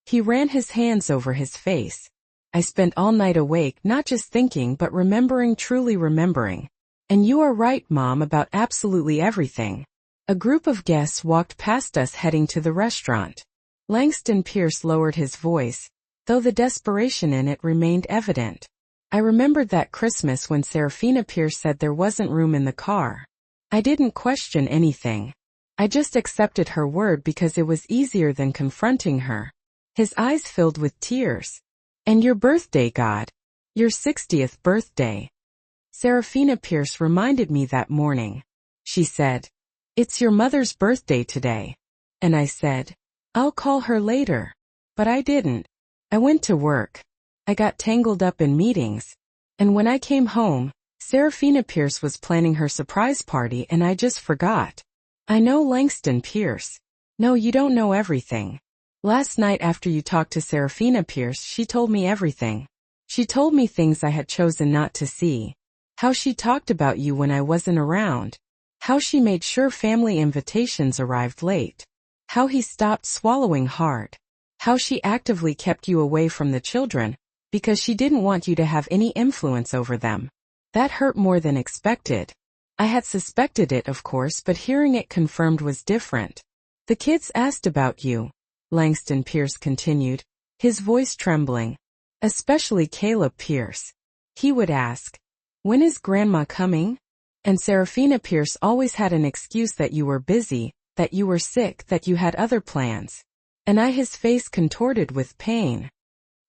He ran his hands over his face. I spent all night awake, not just thinking but remembering, truly remembering. And you are right, Mom, about absolutely everything. A group of guests walked past us heading to the restaurant. Langston Pierce lowered his voice, though the desperation in it remained evident. I remembered that Christmas when Serafina Pierce said there wasn't room in the car. I didn't question anything. I just accepted her word because it was easier than confronting her. His eyes filled with tears. And your birthday, God. Your 60th birthday. Serafina Pierce reminded me that morning. She said, "It's your mother's birthday today." And I said, "I'll call her later." But I didn't. I went to work. I got tangled up in meetings. And when I came home, Serafina Pierce was planning her surprise party and I just forgot. I know, Langston Pierce. No, you don't know everything. Last night after you talked to Serafina Pierce, she told me everything. She told me things I had chosen not to see. How she talked about you when I wasn't around. How she made sure family invitations arrived late. How he stopped swallowing hard. How she actively kept you away from the children, because she didn't want you to have any influence over them. That hurt more than expected. I had suspected it, of course, but hearing it confirmed was different. The kids asked about you, Langston Pierce continued, his voice trembling. Especially Caleb Pierce. He would ask, "When is Grandma coming?" And Serafina Pierce always had an excuse that you were busy, that you were sick, that you had other plans. And his face contorted with pain.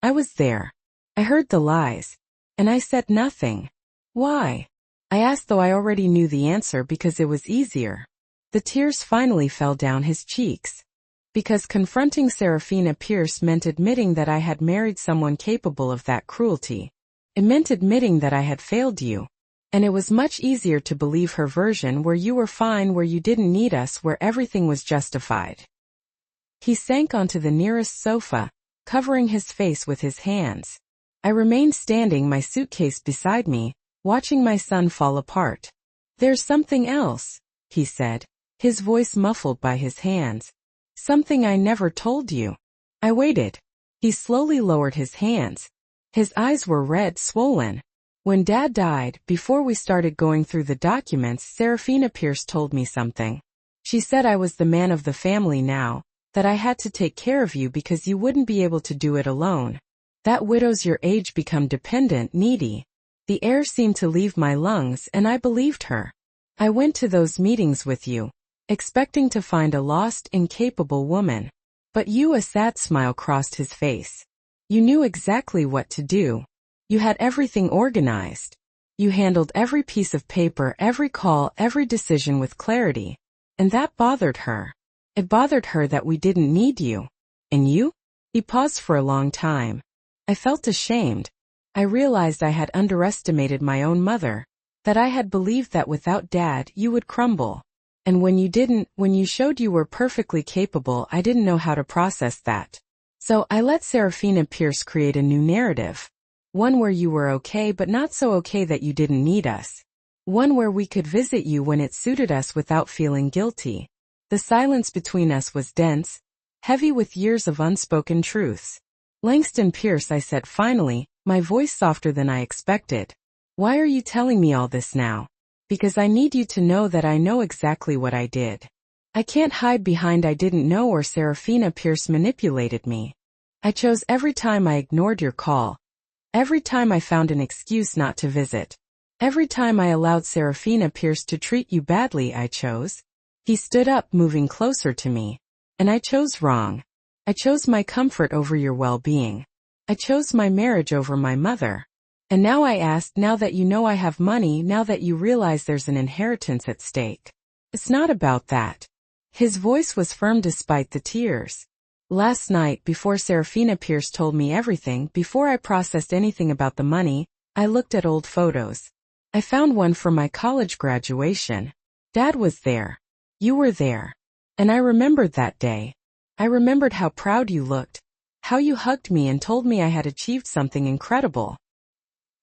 I was there. I heard the lies. And I said nothing. Why? I asked, though I already knew the answer, because it was easier. The tears finally fell down his cheeks. Because confronting Serafina Pierce meant admitting that I had married someone capable of that cruelty. It meant admitting that I had failed you. And it was much easier to believe her version, where you were fine, where you didn't need us, where everything was justified. He sank onto the nearest sofa, covering his face with his hands. I remained standing, my suitcase beside me, watching my son fall apart. "There's something else," he said, his voice muffled by his hands. "Something I never told you." I waited. He slowly lowered his hands. His eyes were red, swollen. When Dad died, before we started going through the documents, Serafina Pierce told me something. She said I was the man of the family now, that I had to take care of you because you wouldn't be able to do it alone. That widows your age become dependent, needy. The air seemed to leave my lungs and I believed her. I went to those meetings with you, expecting to find a lost, incapable woman. But you, a sad smile crossed his face. You knew exactly what to do. You had everything organized. You handled every piece of paper, every call, every decision with clarity. And that bothered her. It bothered her that we didn't need you. And you? He paused for a long time. I felt ashamed. I realized I had underestimated my own mother, that I had believed that without Dad you would crumble. And when you didn't, when you showed you were perfectly capable, I didn't know how to process that. So I let Serafina Pierce create a new narrative. One where you were okay but not so okay that you didn't need us. One where we could visit you when it suited us without feeling guilty. The silence between us was dense, heavy with years of unspoken truths. Langston Pierce, I said finally, my voice softer than I expected. Why are you telling me all this now? Because I need you to know that I know exactly what I did. I can't hide behind I didn't know or Serafina Pierce manipulated me. I chose every time I ignored your call. Every time I found an excuse not to visit. Every time I allowed Serafina Pierce to treat you badly, I chose. He stood up, moving closer to me. And I chose wrong. I chose my comfort over your well-being. I chose my marriage over my mother. And now I ask, now that you know I have money, now that you realize there's an inheritance at stake. It's not about that. His voice was firm despite the tears. Last night, before Serafina Pierce told me everything, before I processed anything about the money, I looked at old photos. I found one from my college graduation. Dad was there. You were there. And I remembered that day. I remembered how proud you looked. How you hugged me and told me I had achieved something incredible.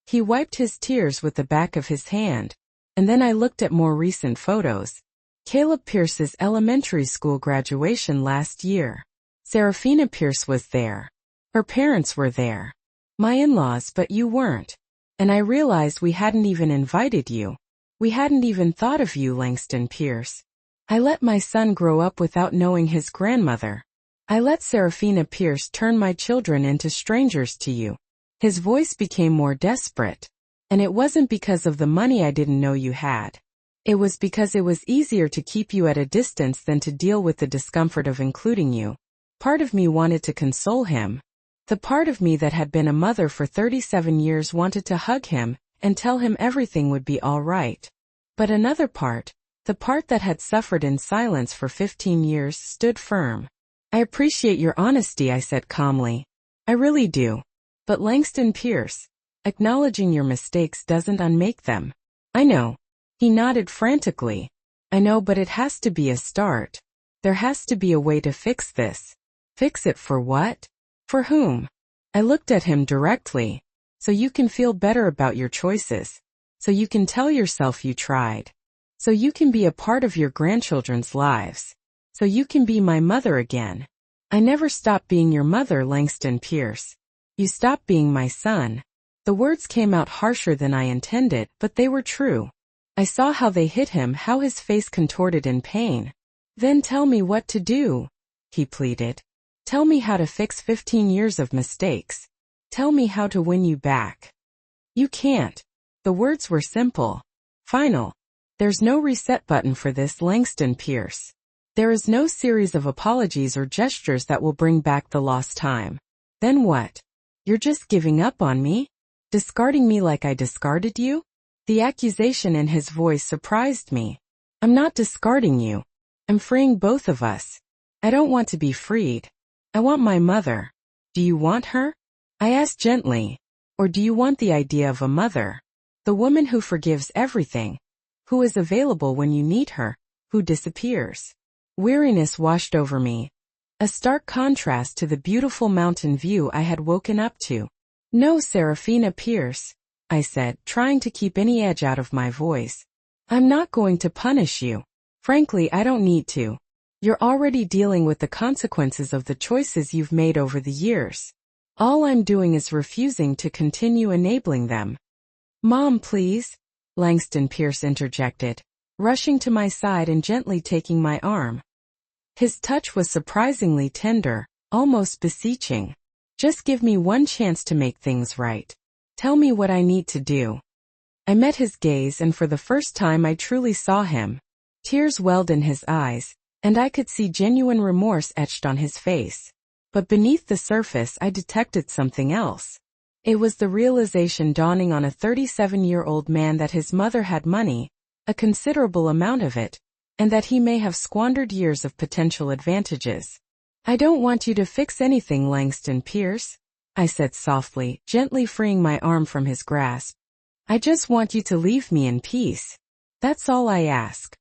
He wiped his tears with the back of his hand. And then I looked at more recent photos. Caleb Pierce's elementary school graduation last year. Serafina Pierce was there. Her parents were there. My in-laws, but you weren't. And I realized we hadn't even invited you. We hadn't even thought of you, Langston Pierce. I let my son grow up without knowing his grandmother. I let Serafina Pierce turn my children into strangers to you. His voice became more desperate. And it wasn't because of the money I didn't know you had. It was because it was easier to keep you at a distance than to deal with the discomfort of including you. Part of me wanted to console him. The part of me that had been a mother for 37 years wanted to hug him and tell him everything would be all right. But another part, the part that had suffered in silence for 15 years, stood firm. I appreciate your honesty, I said calmly. I really do. But Langston Pierce, acknowledging your mistakes doesn't unmake them. I know. He nodded frantically. I know, but it has to be a start. There has to be a way to fix this. Fix it for what? For whom? I looked at him directly. So you can feel better about your choices. So you can tell yourself you tried. So you can be a part of your grandchildren's lives. So you can be my mother again. I never stopped being your mother, Langston Pierce. You stopped being my son. The words came out harsher than I intended, but they were true. I saw how they hit him, how his face contorted in pain. Then tell me what to do, he pleaded. Tell me how to fix 15 years of mistakes. Tell me how to win you back. You can't. The words were simple. Final. There's no reset button for this, Langston Pierce. There is no series of apologies or gestures that will bring back the lost time. Then what? You're just giving up on me? Discarding me like I discarded you? The accusation in his voice surprised me. I'm not discarding you. I'm freeing both of us. I don't want to be freed. I want my mother. Do you want her? I asked gently. Or do you want the idea of a mother? The woman who forgives everything. Who is available when you need her. Who disappears. Weariness washed over me. A stark contrast to the beautiful mountain view I had woken up to. No, Serafina Pierce, I said, trying to keep any edge out of my voice. I'm not going to punish you. Frankly, I don't need to. You're already dealing with the consequences of the choices you've made over the years. All I'm doing is refusing to continue enabling them. Mom, please, Langston Pierce interjected. rushing to my side and gently taking my arm. His touch was surprisingly tender, almost beseeching. Just give me one chance to make things right. Tell me what I need to do. I met his gaze, and for the first time I truly saw him. Tears welled in his eyes, and I could see genuine remorse etched on his face. But beneath the surface I detected something else. It was the realization dawning on a 37-year-old man that his mother had money, a considerable amount of it, and that he may have squandered years of potential advantages. I don't want you to fix anything, Langston Pierce, I said softly, gently freeing my arm from his grasp. I just want you to leave me in peace. That's all I ask.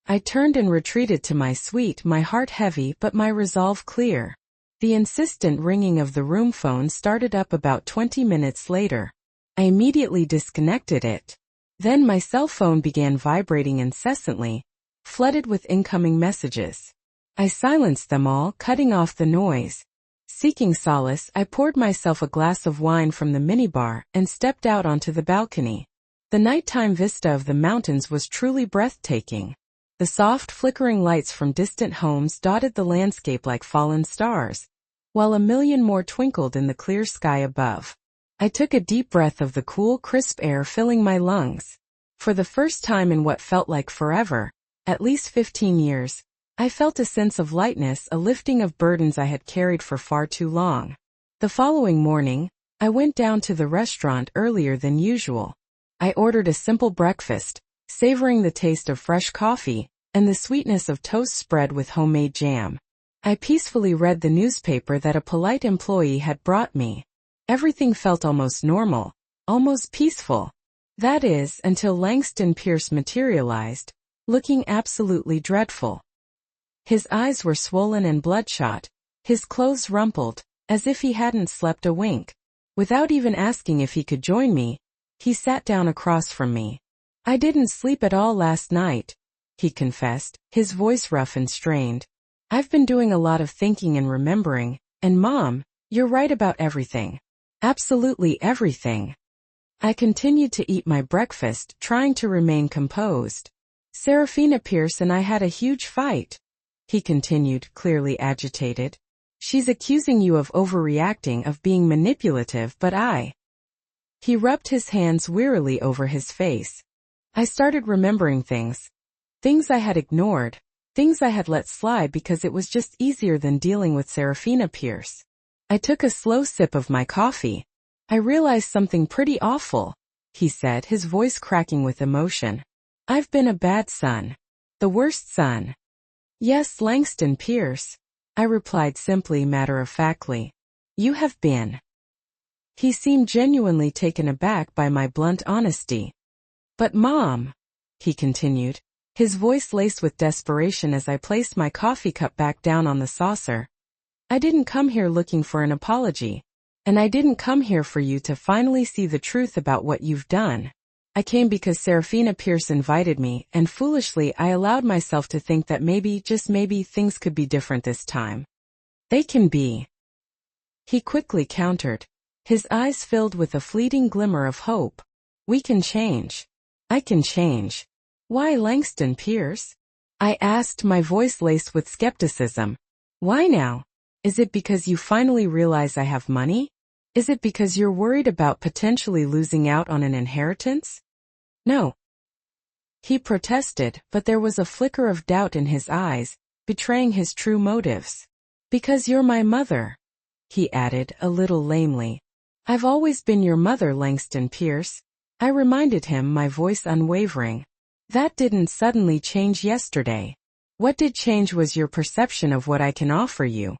I turned and retreated to my suite, my heart heavy but my resolve clear. The insistent ringing of the room phone started up about 20 minutes later. I immediately disconnected it. Then my cell phone began vibrating incessantly, flooded with incoming messages. I silenced them all, cutting off the noise. Seeking solace, I poured myself a glass of wine from the minibar and stepped out onto the balcony. The nighttime vista of the mountains was truly breathtaking. The soft, flickering lights from distant homes dotted the landscape like fallen stars, while a million more twinkled in the clear sky above. I took a deep breath of the cool, crisp air filling my lungs. For the first time in what felt like forever, at least 15 years, I felt a sense of lightness, a lifting of burdens I had carried for far too long. The following morning, I went down to the restaurant earlier than usual. I ordered a simple breakfast, savoring the taste of fresh coffee and the sweetness of toast spread with homemade jam. I peacefully read the newspaper that a polite employee had brought me. Everything felt almost normal, almost peaceful. That is, until Langston Pierce materialized, looking absolutely dreadful. His eyes were swollen and bloodshot, his clothes rumpled, as if he hadn't slept a wink. Without even asking if he could join me, he sat down across from me. I didn't sleep at all last night, he confessed, his voice rough and strained. I've been doing a lot of thinking and remembering, and Mom, you're right about everything. Absolutely everything. I continued to eat my breakfast, trying to remain composed. Serafina Pierce and I had a huge fight, he continued, clearly agitated. She's accusing you of overreacting, of being manipulative, but He rubbed his hands wearily over his face. I started remembering things. Things I had ignored. Things I had let slide because it was just easier than dealing with Serafina Pierce. I took a slow sip of my coffee. I realized something pretty awful, he said, his voice cracking with emotion. I've been a bad son. The worst son. Yes, Langston Pierce, I replied simply, matter-of-factly. You have been. He seemed genuinely taken aback by my blunt honesty. But Mom, he continued, his voice laced with desperation as I placed my coffee cup back down on the saucer. I didn't come here looking for an apology. And I didn't come here for you to finally see the truth about what you've done. I came because Serafina Pierce invited me, and foolishly I allowed myself to think that maybe, just maybe, things could be different this time. They can be. He quickly countered, his eyes filled with a fleeting glimmer of hope. We can change. I can change. Why, Langston Pierce? I asked, my voice laced with skepticism. Why now? Is it because you finally realize I have money? Is it because you're worried about potentially losing out on an inheritance? No. He protested, but there was a flicker of doubt in his eyes, betraying his true motives. Because you're my mother, he added, a little lamely. I've always been your mother, Langston Pierce. I reminded him, my voice unwavering. That didn't suddenly change yesterday. What did change was your perception of what I can offer you.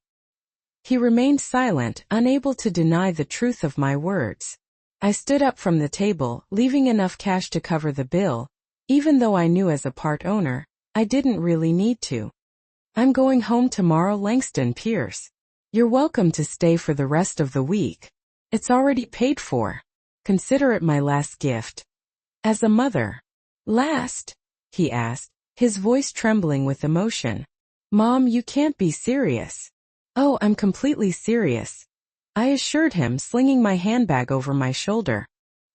He remained silent, unable to deny the truth of my words. I stood up from the table, leaving enough cash to cover the bill, even though I knew as a part owner, I didn't really need to. I'm going home tomorrow, Langston Pierce. You're welcome to stay for the rest of the week. It's already paid for. Consider it my last gift. As a mother. Last? He asked, his voice trembling with emotion. Mom, you can't be serious. Oh, I'm completely serious, I assured him, slinging my handbag over my shoulder.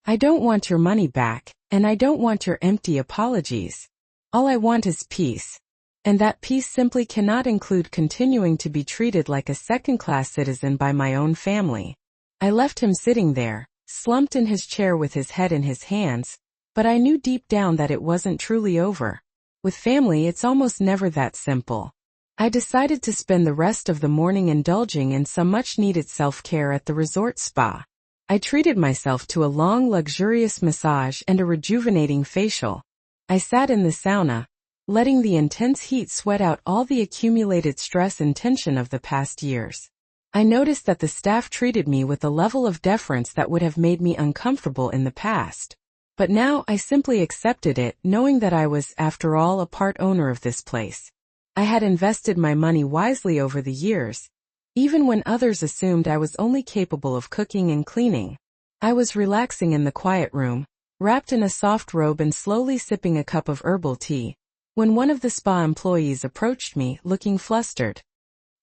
I don't want your money back, and I don't want your empty apologies. All I want is peace. And that peace simply cannot include continuing to be treated like a second-class citizen by my own family. I left him sitting there, slumped in his chair with his head in his hands, but I knew deep down that it wasn't truly over. With family, it's almost never that simple. I decided to spend the rest of the morning indulging in some much-needed self-care at the resort spa. I treated myself to a long, luxurious massage and a rejuvenating facial. I sat in the sauna, letting the intense heat sweat out all the accumulated stress and tension of the past years. I noticed that the staff treated me with a level of deference that would have made me uncomfortable in the past. But now I simply accepted it, knowing that I was, after all, a part owner of this place. I had invested my money wisely over the years, even when others assumed I was only capable of cooking and cleaning. I was relaxing in the quiet room, wrapped in a soft robe and slowly sipping a cup of herbal tea, when one of the spa employees approached me, looking flustered.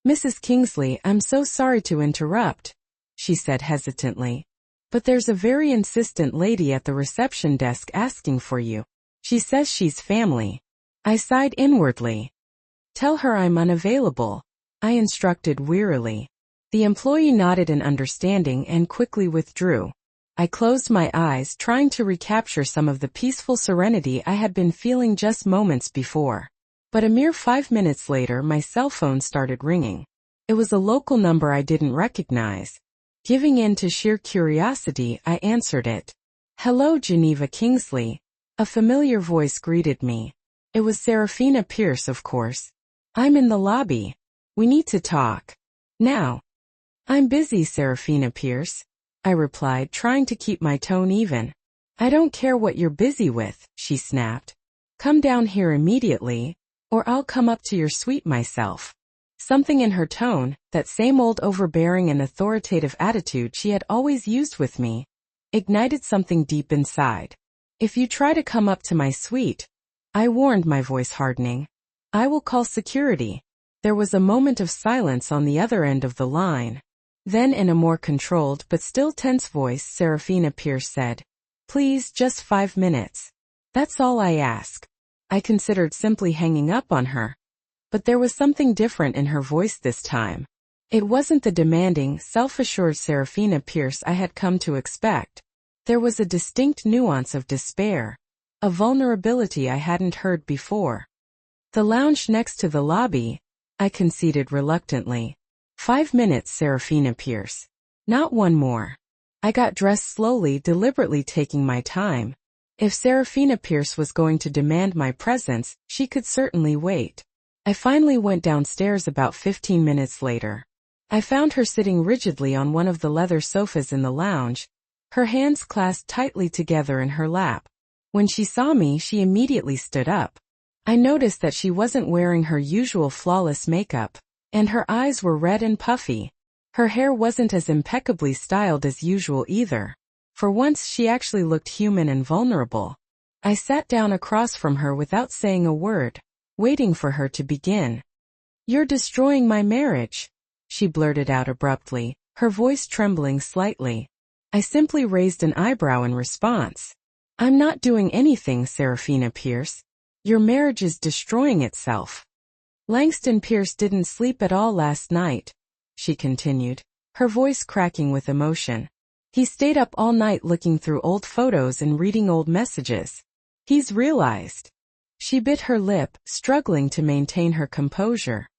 "Mrs. Kingsley, I'm so sorry to interrupt," she said hesitantly, "but there's a very insistent lady at the reception desk asking for you. She says she's family." I sighed inwardly. "Tell her I'm unavailable," I instructed wearily. The employee nodded in understanding and quickly withdrew. I closed my eyes, trying to recapture some of the peaceful serenity I had been feeling just moments before. But a mere 5 minutes later, my cell phone started ringing. It was a local number I didn't recognize. Giving in to sheer curiosity, I answered it. "Hello, Geneva Kingsley." A familiar voice greeted me. It was Serafina Pierce, of course. "I'm in the lobby. We need to talk. Now." "I'm busy, Serafina Pierce," I replied, trying to keep my tone even. "I don't care what you're busy with," she snapped. "Come down here immediately, or I'll come up to your suite myself." Something in her tone, that same old overbearing and authoritative attitude she had always used with me, ignited something deep inside. "If you try to come up to my suite," I warned, my voice hardening, "I will call security." There was a moment of silence on the other end of the line. Then, in a more controlled but still tense voice, Serafina Pierce said, "Please, just 5 minutes. That's all I ask." I considered simply hanging up on her. But there was something different in her voice this time. It wasn't the demanding, self-assured Serafina Pierce I had come to expect. There was a distinct nuance of despair, a vulnerability I hadn't heard before. "The lounge next to the lobby," I conceded reluctantly. 5 minutes, Serafina Pierce. Not one more. I got dressed slowly, deliberately taking my time. If Serafina Pierce was going to demand my presence, she could certainly wait. I finally went downstairs about 15 minutes later. I found her sitting rigidly on one of the leather sofas in the lounge, her hands clasped tightly together in her lap. When she saw me, she immediately stood up. I noticed that she wasn't wearing her usual flawless makeup, and her eyes were red and puffy. Her hair wasn't as impeccably styled as usual either. For once, she actually looked human and vulnerable. I sat down across from her without saying a word, waiting for her to begin. "You're destroying my marriage," she blurted out abruptly, her voice trembling slightly. I simply raised an eyebrow in response. "I'm not doing anything, Serafina Pierce. Your marriage is destroying itself." "Langston Pierce didn't sleep at all last night," she continued, her voice cracking with emotion. "He stayed up all night looking through old photos and reading old messages. He's realized." She bit her lip, struggling to maintain her composure.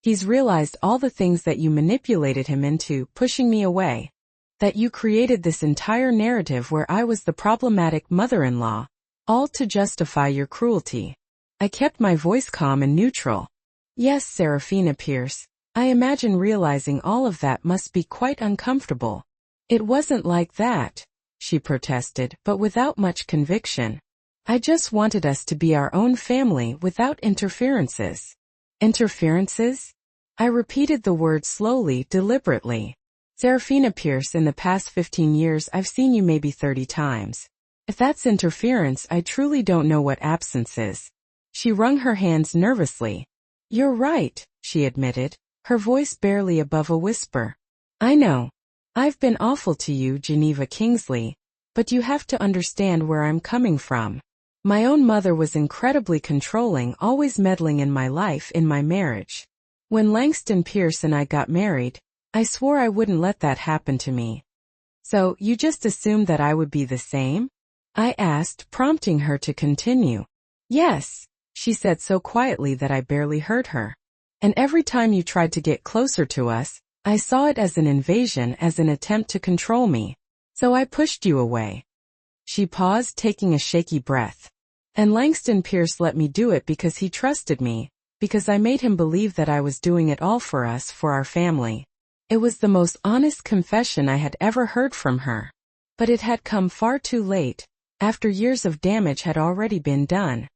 "He's realized all the things that you manipulated him into, pushing me away. That you created this entire narrative where I was the problematic mother-in-law, all to justify your cruelty." I kept my voice calm and neutral. "Yes, Serafina Pierce, I imagine realizing all of that must be quite uncomfortable." "It wasn't like that," she protested, but without much conviction. "I just wanted us to be our own family without interferences." "Interferences?" I repeated the word slowly, deliberately. "Serafina Pierce, in the past 15 years I've seen you maybe 30 times. If that's interference, I truly don't know what absence is." She wrung her hands nervously. "You're right," she admitted, her voice barely above a whisper. "I know. I've been awful to you, Geneva Kingsley, but you have to understand where I'm coming from. My own mother was incredibly controlling, always meddling in my life, in my marriage. When Langston Pierce and I got married, I swore I wouldn't let that happen to me. So, you just assumed that I would be the same? I asked, prompting her to continue. Yes, she said so quietly that I barely heard her. And every time you tried to get closer to us, I saw it as an invasion, as an attempt to control me. So I pushed you away. She paused, taking a shaky breath. And Langston Pierce let me do it because he trusted me, because I made him believe that I was doing it all for us, for our family. It was the most honest confession I had ever heard from her. But it had come far too late, after years of damage had already been done.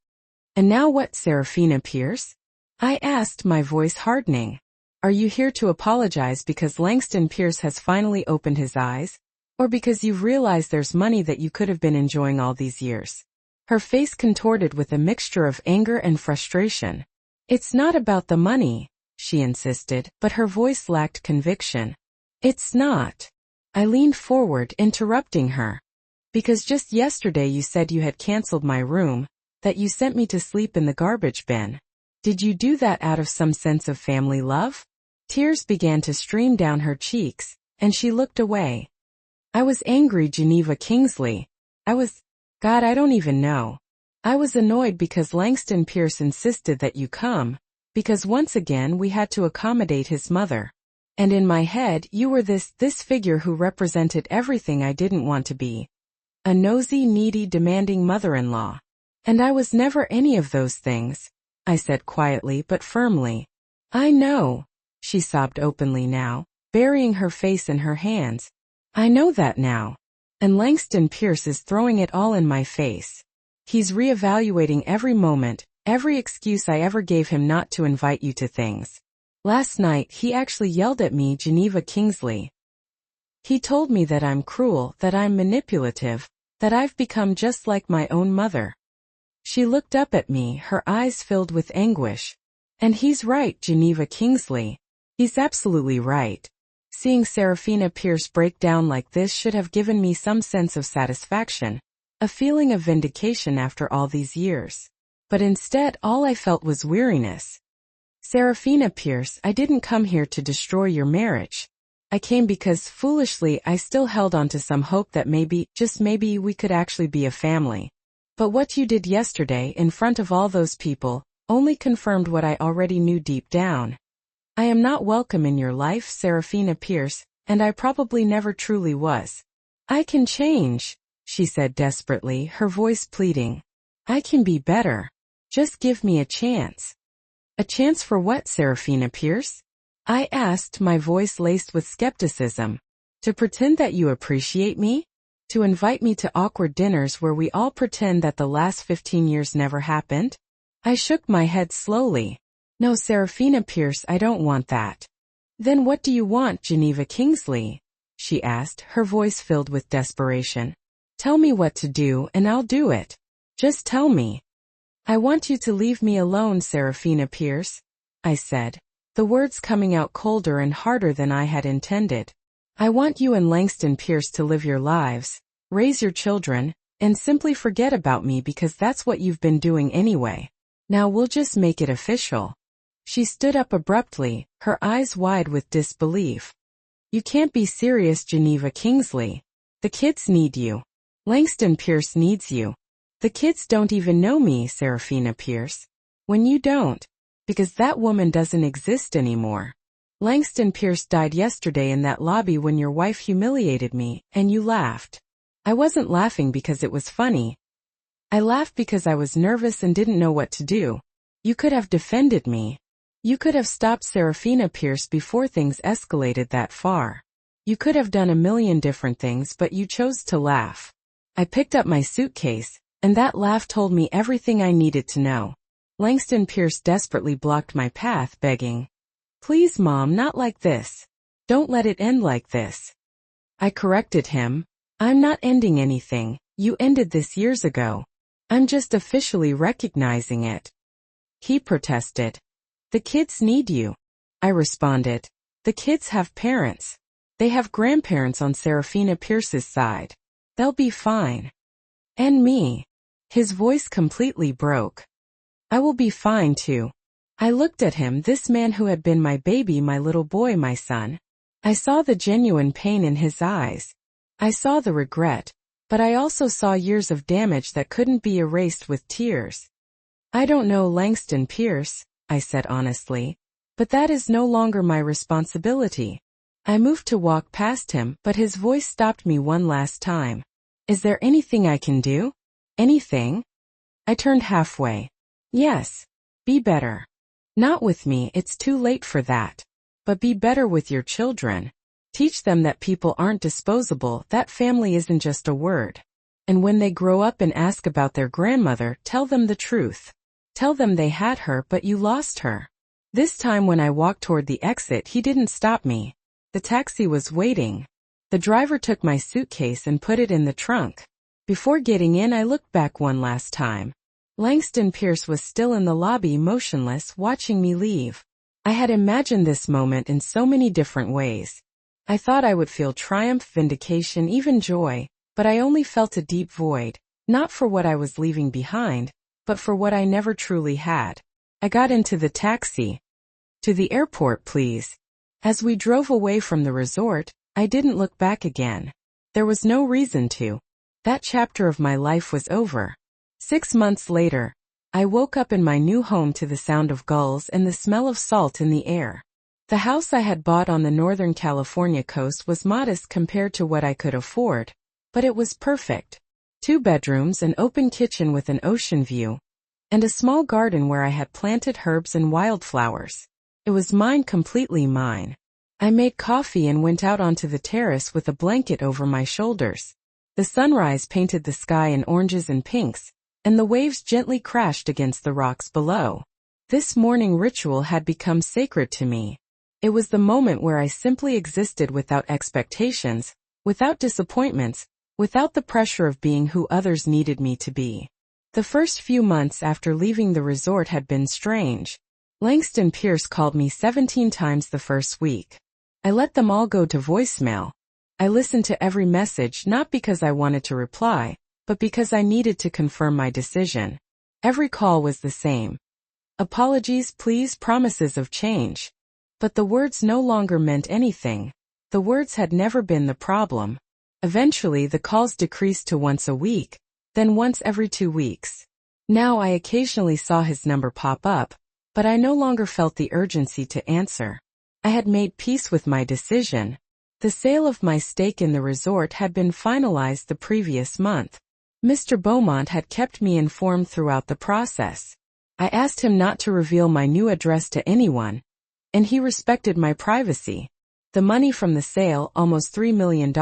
And now what, Serafina Pierce? I asked, my voice hardening. Are you here to apologize because Langston Pierce has finally opened his eyes? Or because you've realized there's money that you could have been enjoying all these years? Her face contorted with a mixture of anger and frustration. It's not about the money, she insisted, but her voice lacked conviction. It's not. I leaned forward, interrupting her. Because just yesterday you said you had canceled my room, that you sent me to sleep in the garbage bin. Did you do that out of some sense of family love? Tears began to stream down her cheeks, and she looked away. I was angry, Geneva Kingsley. God, I don't even know. I was annoyed because Langston Pierce insisted that you come, because once again we had to accommodate his mother. And in my head you were this figure who represented everything I didn't want to be. A nosy, needy, demanding mother-in-law. And I was never any of those things, I said quietly but firmly. I know, she sobbed openly now, burying her face in her hands. I know that now. And Langston Pierce is throwing it all in my face. He's reevaluating every moment, every excuse I ever gave him not to invite you to things. Last night he actually yelled at me, Geneva Kingsley. He told me that I'm cruel, that I'm manipulative, that I've become just like my own mother. She looked up at me, her eyes filled with anguish. And he's right, Geneva Kingsley. He's absolutely right. Seeing Serafina Pierce break down like this should have given me some sense of satisfaction, a feeling of vindication after all these years. But instead all I felt was weariness. Serafina Pierce, I didn't come here to destroy your marriage. I came because, foolishly, I still held on to some hope that maybe, just maybe, we could actually be a family. But what you did yesterday, in front of all those people, only confirmed what I already knew deep down. I am not welcome in your life, Serafina Pierce, and I probably never truly was. I can change, she said desperately, her voice pleading. I can be better. Just give me a chance. A chance for what, Serafina Pierce? I asked, my voice laced with skepticism. To pretend that you appreciate me? To invite me to awkward dinners where we all pretend that the last 15 years never happened? I shook my head slowly. No, Serafina Pierce, I don't want that. Then what do you want, Geneva Kingsley? She asked, her voice filled with desperation. Tell me what to do and I'll do it. Just tell me. I want you to leave me alone, Serafina Pierce, I said, the words coming out colder and harder than I had intended. I want you and Langston Pierce to live your lives, raise your children, and simply forget about me because that's what you've been doing anyway. Now we'll just make it official. She stood up abruptly, her eyes wide with disbelief. You can't be serious, Geneva Kingsley. The kids need you. Langston Pierce needs you. The kids don't even know me, Serafina Pierce. When you don't. Because that woman doesn't exist anymore. Langston Pierce died yesterday in that lobby when your wife humiliated me, and you laughed. I wasn't laughing because it was funny. I laughed because I was nervous and didn't know what to do. You could have defended me. You could have stopped Serafina Pierce before things escalated that far. You could have done a million different things, but you chose to laugh. I picked up my suitcase, and that laugh told me everything I needed to know. Langston Pierce desperately blocked my path, begging, Please, Mom, not like this. Don't let it end like this. I corrected him. I'm not ending anything. You ended this years ago. I'm just officially recognizing it. He protested. The kids need you. I responded. The kids have parents. They have grandparents on Serafina Pierce's side. They'll be fine. And me. His voice completely broke. I will be fine too. I looked at him, this man who had been my baby, my little boy, my son. I saw the genuine pain in his eyes. I saw the regret, but I also saw years of damage that couldn't be erased with tears. I don't know Langston Pierce, I said honestly, but that is no longer my responsibility. I moved to walk past him, but his voice stopped me one last time. Is there anything I can do? Anything? I turned halfway. Yes. Be better. Not with me, it's too late for that. But be better with your children. Teach them that people aren't disposable, that family isn't just a word. And when they grow up and ask about their grandmother, tell them the truth. Tell them they had her but you lost her. This time when I walked toward the exit, he didn't stop me. The taxi was waiting. The driver took my suitcase and put it in the trunk. Before getting in, I looked back one last time. Langston Pierce was still in the lobby, motionless, watching me leave. I had imagined this moment in so many different ways. I thought I would feel triumph, vindication, even joy, but I only felt a deep void, not for what I was leaving behind, but for what I never truly had. I got into the taxi. To the airport, please. As we drove away from the resort, I didn't look back again. There was no reason to. That chapter of my life was over. 6 months later, I woke up in my new home to the sound of gulls and the smell of salt in the air. The house I had bought on the Northern California coast was modest compared to what I could afford, but it was perfect. 2 bedrooms, an open kitchen with an ocean view, and a small garden where I had planted herbs and wildflowers. It was mine, completely mine. I made coffee and went out onto the terrace with a blanket over my shoulders. The sunrise painted the sky in oranges and pinks, and the waves gently crashed against the rocks below. This morning ritual had become sacred to me. It was the moment where I simply existed without expectations, without disappointments, without the pressure of being who others needed me to be. The first few months after leaving the resort had been strange. Langston Pierce called me 17 times the first week. I let them all go to voicemail. I listened to every message not because I wanted to reply, but because I needed to confirm my decision. Every call was the same. Apologies, please, promises of change. But the words no longer meant anything. The words had never been the problem. Eventually the calls decreased to once a week, then once every 2 weeks. Now I occasionally saw his number pop up, but I no longer felt the urgency to answer. I had made peace with my decision. The sale of my stake in the resort had been finalized the previous month. Mr. Beaumont had kept me informed throughout the process. I asked him not to reveal my new address to anyone, and he respected my privacy. The money from the sale, almost $3 million,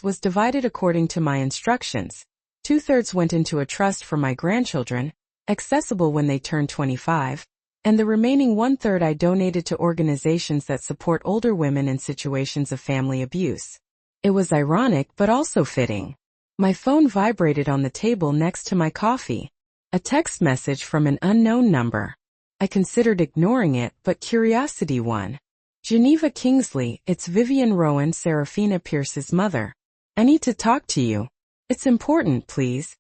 was divided according to my instructions. 2/3 went into a trust for my grandchildren, accessible when they turned 25, and the remaining 1/3 I donated to organizations that support older women in situations of family abuse. It was ironic but also fitting. My phone vibrated on the table next to my coffee. A text message from an unknown number. I considered ignoring it, but curiosity won. Geneva Kingsley, it's Vivian Rowan, Serafina Pierce's mother. I need to talk to you. It's important, please.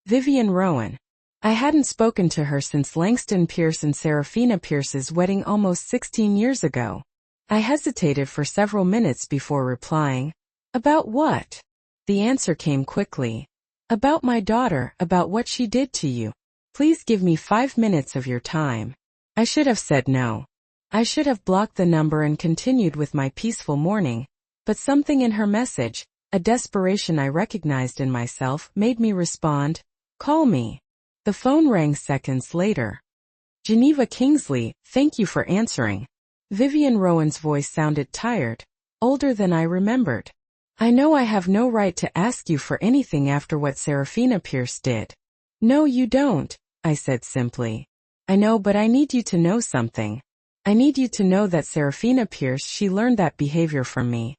Vivian Rowan. I hadn't spoken to her since Langston Pierce and Serafina Pierce's wedding almost 16 years ago. I hesitated for several minutes before replying. About what? The answer came quickly. About my daughter, about what she did to you. Please give me 5 minutes of your time. I should have said no. I should have blocked the number and continued with my peaceful morning, but something in her message, a desperation I recognized in myself, made me respond, "Call me." The phone rang seconds later. Geneva Kingsley, thank you for answering. Vivian Rowan's voice sounded tired, older than I remembered. I know I have no right to ask you for anything after what Serafina Pierce did. No, you don't, I said simply. I know, but I need you to know something. I need you to know that Serafina Pierce, she learned that behavior from me.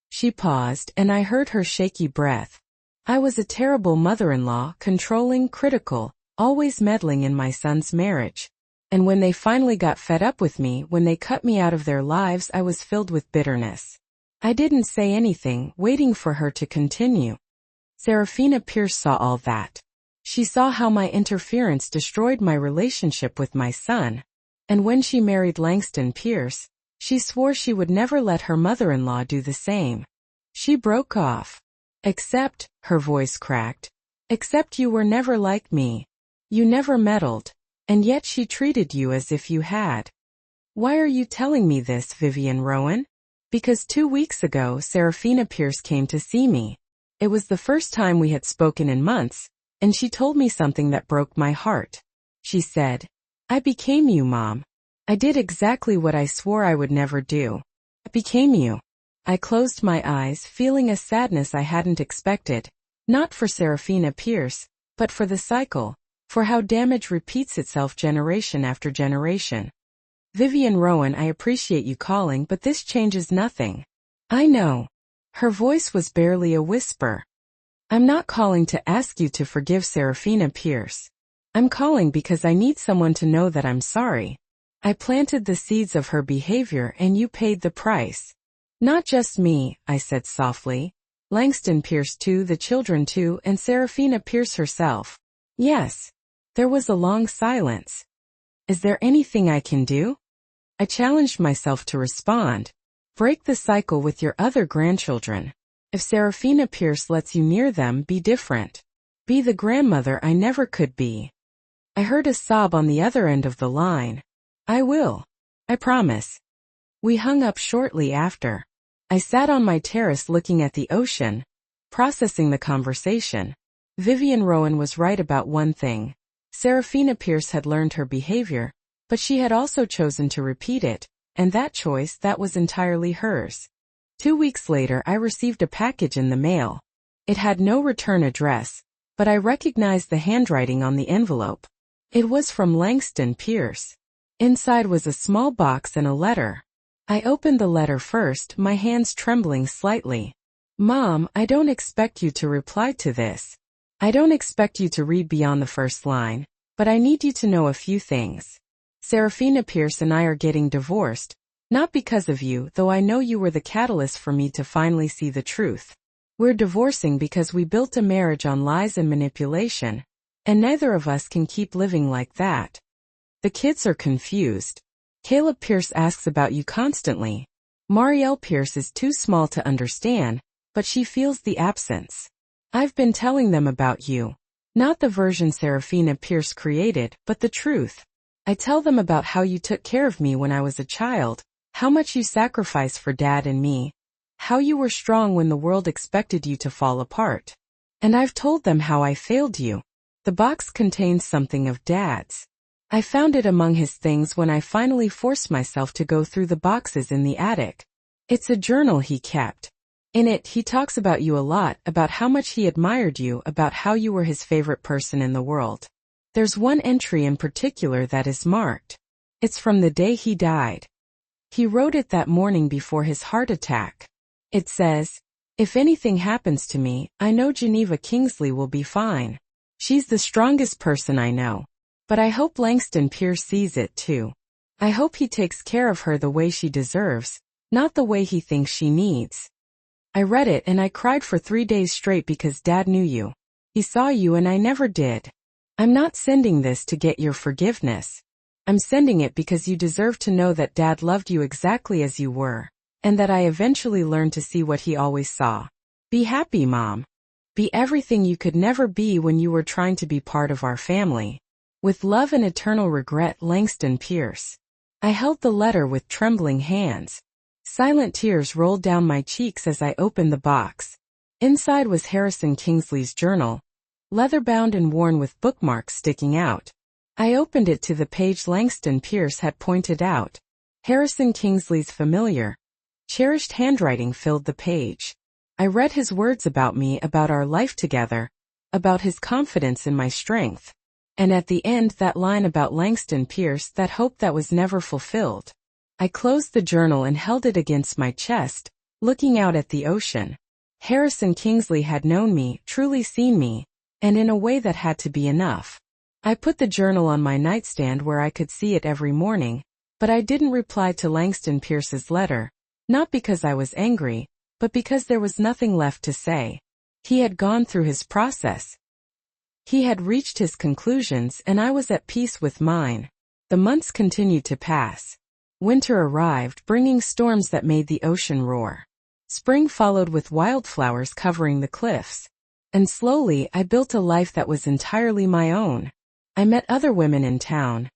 She paused, and I heard her shaky breath. I was a terrible mother-in-law, controlling, critical, always meddling in my son's marriage. And when they finally got fed up with me, when they cut me out of their lives, I was filled with bitterness. I didn't say anything, waiting for her to continue. Serafina Pierce saw all that. She saw how my interference destroyed my relationship with my son. And when she married Langston Pierce, she swore she would never let her mother-in-law do the same. She broke off. Except, her voice cracked, except you were never like me. You never meddled. And yet she treated you as if you had. Why are you telling me this, Vivian Rowan? Because 2 weeks ago Serafina Pierce came to see me. It was the first time we had spoken in months, and she told me something that broke my heart. She said, I became you, Mom. I did exactly what I swore I would never do. I became you. I closed my eyes, feeling a sadness I hadn't expected, not for Serafina Pierce, but for the cycle, for how damage repeats itself generation after generation. Vivian Rowan, I appreciate you calling, but this changes nothing. I know. Her voice was barely a whisper. I'm not calling to ask you to forgive Serafina Pierce. I'm calling because I need someone to know that I'm sorry. I planted the seeds of her behavior and you paid the price. Not just me, I said softly. Langston Pierce too, the children too, and Serafina Pierce herself. Yes. There was a long silence. Is there anything I can do? I challenged myself to respond. Break the cycle with your other grandchildren. If Serafina Pierce lets you near them, be different. Be the grandmother I never could be. I heard a sob on the other end of the line. I will. I promise. We hung up shortly after. I sat on my terrace looking at the ocean, processing the conversation. Vivian Rowan was right about one thing. Serafina Pierce had learned her behavior, but she had also chosen to repeat it, and that choice, that was entirely hers. 2 weeks later I received a package in the mail. It had no return address, but I recognized the handwriting on the envelope. It was from Langston Pierce. Inside was a small box and a letter. I opened the letter first, my hands trembling slightly. Mom, I don't expect you to reply to this. I don't expect you to read beyond the first line, but I need you to know a few things. Serafina Pierce and I are getting divorced, not because of you, though I know you were the catalyst for me to finally see the truth. We're divorcing because we built a marriage on lies and manipulation, and neither of us can keep living like that. The kids are confused. Caleb Pierce asks about you constantly. Marielle Pierce is too small to understand, but she feels the absence. I've been telling them about you. Not the version Serafina Pierce created, but the truth. I tell them about how you took care of me when I was a child, how much you sacrificed for Dad and me, how you were strong when the world expected you to fall apart. And I've told them how I failed you. The box contains something of Dad's. I found it among his things when I finally forced myself to go through the boxes in the attic. It's a journal he kept. In it, he talks about you a lot, about how much he admired you, about how you were his favorite person in the world. There's one entry in particular that is marked. It's from the day he died. He wrote it that morning before his heart attack. It says, if anything happens to me, I know Geneva Kingsley will be fine. She's the strongest person I know. But I hope Langston Pierce sees it too. I hope he takes care of her the way she deserves, not the way he thinks she needs. I read it and I cried for 3 days straight because Dad knew you. He saw you and I never did. I'm not sending this to get your forgiveness. I'm sending it because you deserve to know that Dad loved you exactly as you were, and that I eventually learned to see what he always saw. Be happy, Mom. Be everything you could never be when you were trying to be part of our family. With love and eternal regret, Langston Pierce. I held the letter with trembling hands. Silent tears rolled down my cheeks as I opened the box. Inside was Harrison Kingsley's journal, leather-bound and worn with bookmarks sticking out. I opened it to the page Langston Pierce had pointed out. Harrison Kingsley's familiar, cherished handwriting filled the page. I read his words about me, about our life together, about his confidence in my strength. And at the end, that line about Langston Pierce, that hope that was never fulfilled. I closed the journal and held it against my chest, looking out at the ocean. Harrison Kingsley had known me, truly seen me, and in a way that had to be enough. I put the journal on my nightstand where I could see it every morning, but I didn't reply to Langston Pierce's letter, not because I was angry, but because there was nothing left to say. He had gone through his process. He had reached his conclusions and I was at peace with mine. The months continued to pass. Winter arrived, bringing storms that made the ocean roar. Spring followed with wildflowers covering the cliffs. And slowly I built a life that was entirely my own. I met other women in town.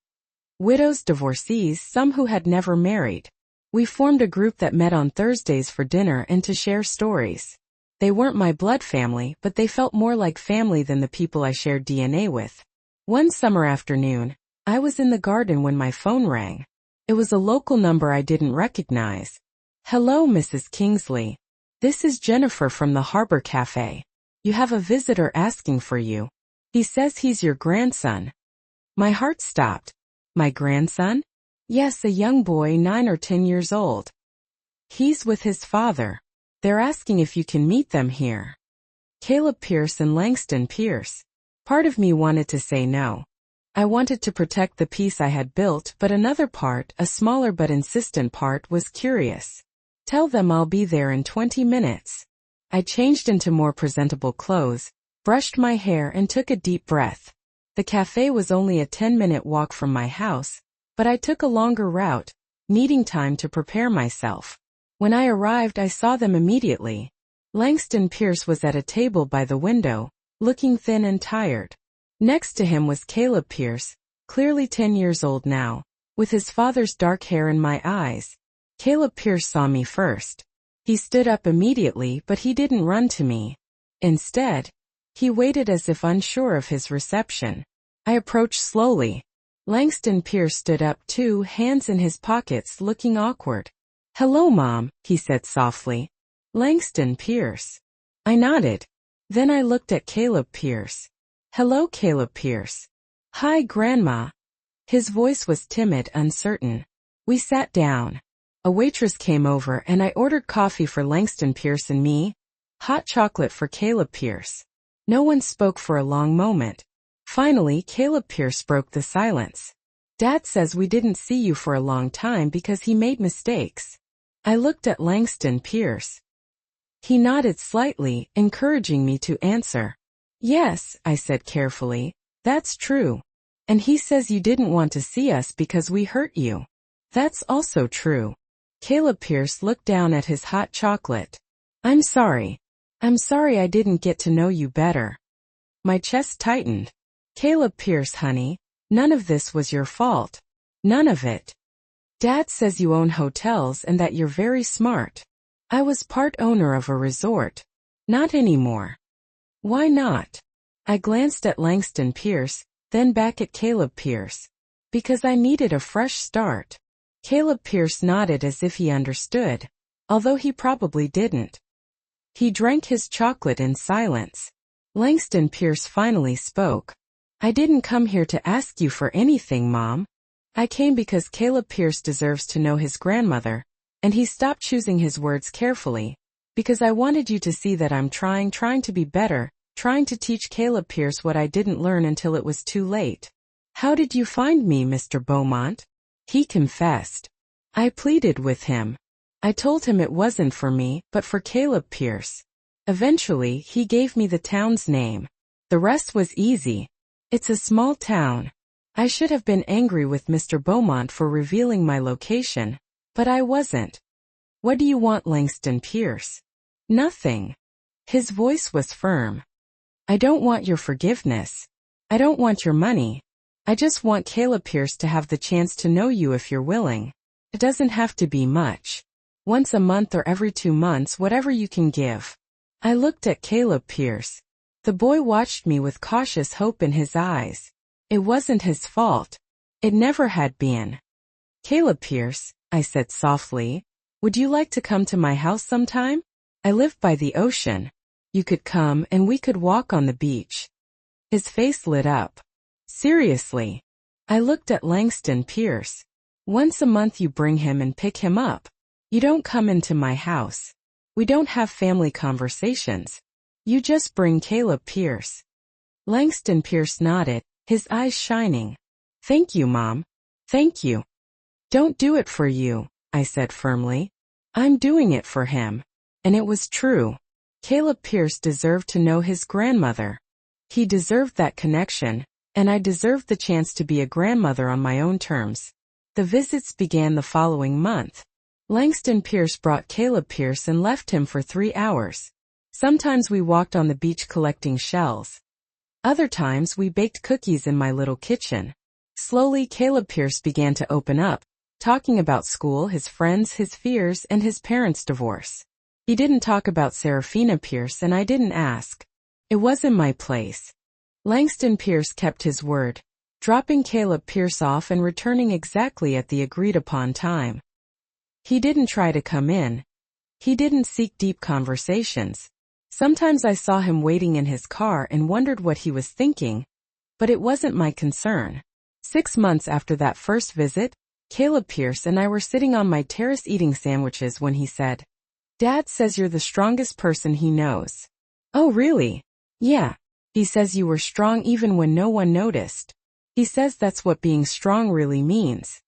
Widows, divorcees, some who had never married. We formed a group that met on Thursdays for dinner and to share stories. They weren't my blood family, but they felt more like family than the people I shared DNA with. One summer afternoon, I was in the garden when my phone rang. It was a local number I didn't recognize. "Hello, Mrs. Kingsley. This is Jennifer from the Harbor Cafe. You have a visitor asking for you. He says he's your grandson." My heart stopped. My grandson? Yes, a young boy 9 or 10 years old. He's with his father. They're asking if you can meet them here. Caleb Pierce and Langston Pierce. Part of me wanted to say no. I wanted to protect the peace I had built, but another part, a smaller but insistent part, was curious. "Tell them I'll be there in 20 minutes. I changed into more presentable clothes, brushed my hair and took a deep breath. The cafe was only a 10-minute walk from my house, but I took a longer route, needing time to prepare myself. When I arrived, I saw them immediately. Langston Pierce was at a table by the window, looking thin and tired. Next to him was Caleb Pierce, clearly 10 years old now, with his father's dark hair and my eyes. Caleb Pierce saw me first. He stood up immediately, but he didn't run to me. Instead, he waited as if unsure of his reception. I approached slowly. Langston Pierce stood up too, hands in his pockets, looking awkward. "Hello, Mom," he said softly. "Langston Pierce." I nodded. Then I looked at Caleb Pierce. "Hello, Caleb Pierce." "Hi, Grandma." His voice was timid, uncertain. We sat down. A waitress came over and I ordered coffee for Langston Pierce and me. Hot chocolate for Caleb Pierce. No one spoke for a long moment. Finally, Caleb Pierce broke the silence. "Dad says we didn't see you for a long time because he made mistakes." I looked at Langston Pierce. He nodded slightly, encouraging me to answer. "Yes," I said carefully, "that's true. And he says you didn't want to see us because we hurt you." "That's also true." Caleb Pierce looked down at his hot chocolate. "I'm sorry. I'm sorry I didn't get to know you better." My chest tightened. "Caleb Pierce, honey, none of this was your fault. None of it. Dad says you own hotels and that you're very smart. I was part owner of a resort. Not anymore." "Why not?" I glanced at Langston Pierce, then back at Caleb Pierce. "Because I needed a fresh start." Caleb Pierce nodded as if he understood, although he probably didn't. He drank his chocolate in silence. Langston Pierce finally spoke. "I didn't come here to ask you for anything, Mom. I came because Caleb Pierce deserves to know his grandmother," and he stopped choosing his words carefully, "because I wanted you to see that I'm trying to be better, trying to teach Caleb Pierce what I didn't learn until it was too late." "How did you find me, Mr. Beaumont?" He confessed. I pleaded with him. I told him it wasn't for me, but for Caleb Pierce. Eventually, he gave me the town's name. The rest was easy. It's a small town. I should have been angry with Mr. Beaumont for revealing my location, but I wasn't. "What do you want, Langston Pierce?" "Nothing." His voice was firm. "I don't want your forgiveness. I don't want your money. I just want Caleb Pierce to have the chance to know you if you're willing. It doesn't have to be much. Once a month or every 2 months, whatever you can give." I looked at Caleb Pierce. The boy watched me with cautious hope in his eyes. It wasn't his fault. It never had been. "Caleb Pierce," I said softly, "would you like to come to my house sometime? I live by the ocean. You could come and we could walk on the beach." His face lit up. "Seriously?" I looked at Langston Pierce. "Once a month you bring him and pick him up. You don't come into my house. We don't have family conversations. You just bring Caleb Pierce." Langston Pierce nodded, his eyes shining. "Thank you, Mom. Thank you." "Don't do it for you," I said firmly. "I'm doing it for him." And it was true. Caleb Pierce deserved to know his grandmother. He deserved that connection, and I deserved the chance to be a grandmother on my own terms. The visits began the following month. Langston Pierce brought Caleb Pierce and left him for 3 hours. Sometimes we walked on the beach collecting shells. Other times we baked cookies in my little kitchen. Slowly Caleb Pierce began to open up, talking about school, his friends, his fears, and his parents' divorce. He didn't talk about Serafina Pierce, and I didn't ask. It wasn't my place. Langston Pierce kept his word, dropping Caleb Pierce off and returning exactly at the agreed-upon time. He didn't try to come in. He didn't seek deep conversations. Sometimes I saw him waiting in his car and wondered what he was thinking, but it wasn't my concern. 6 months after that first visit, Caleb Pierce and I were sitting on my terrace eating sandwiches when he said, "Dad says you're the strongest person he knows." "Oh really?" "Yeah. He says you were strong even when no one noticed. He says that's what being strong really means."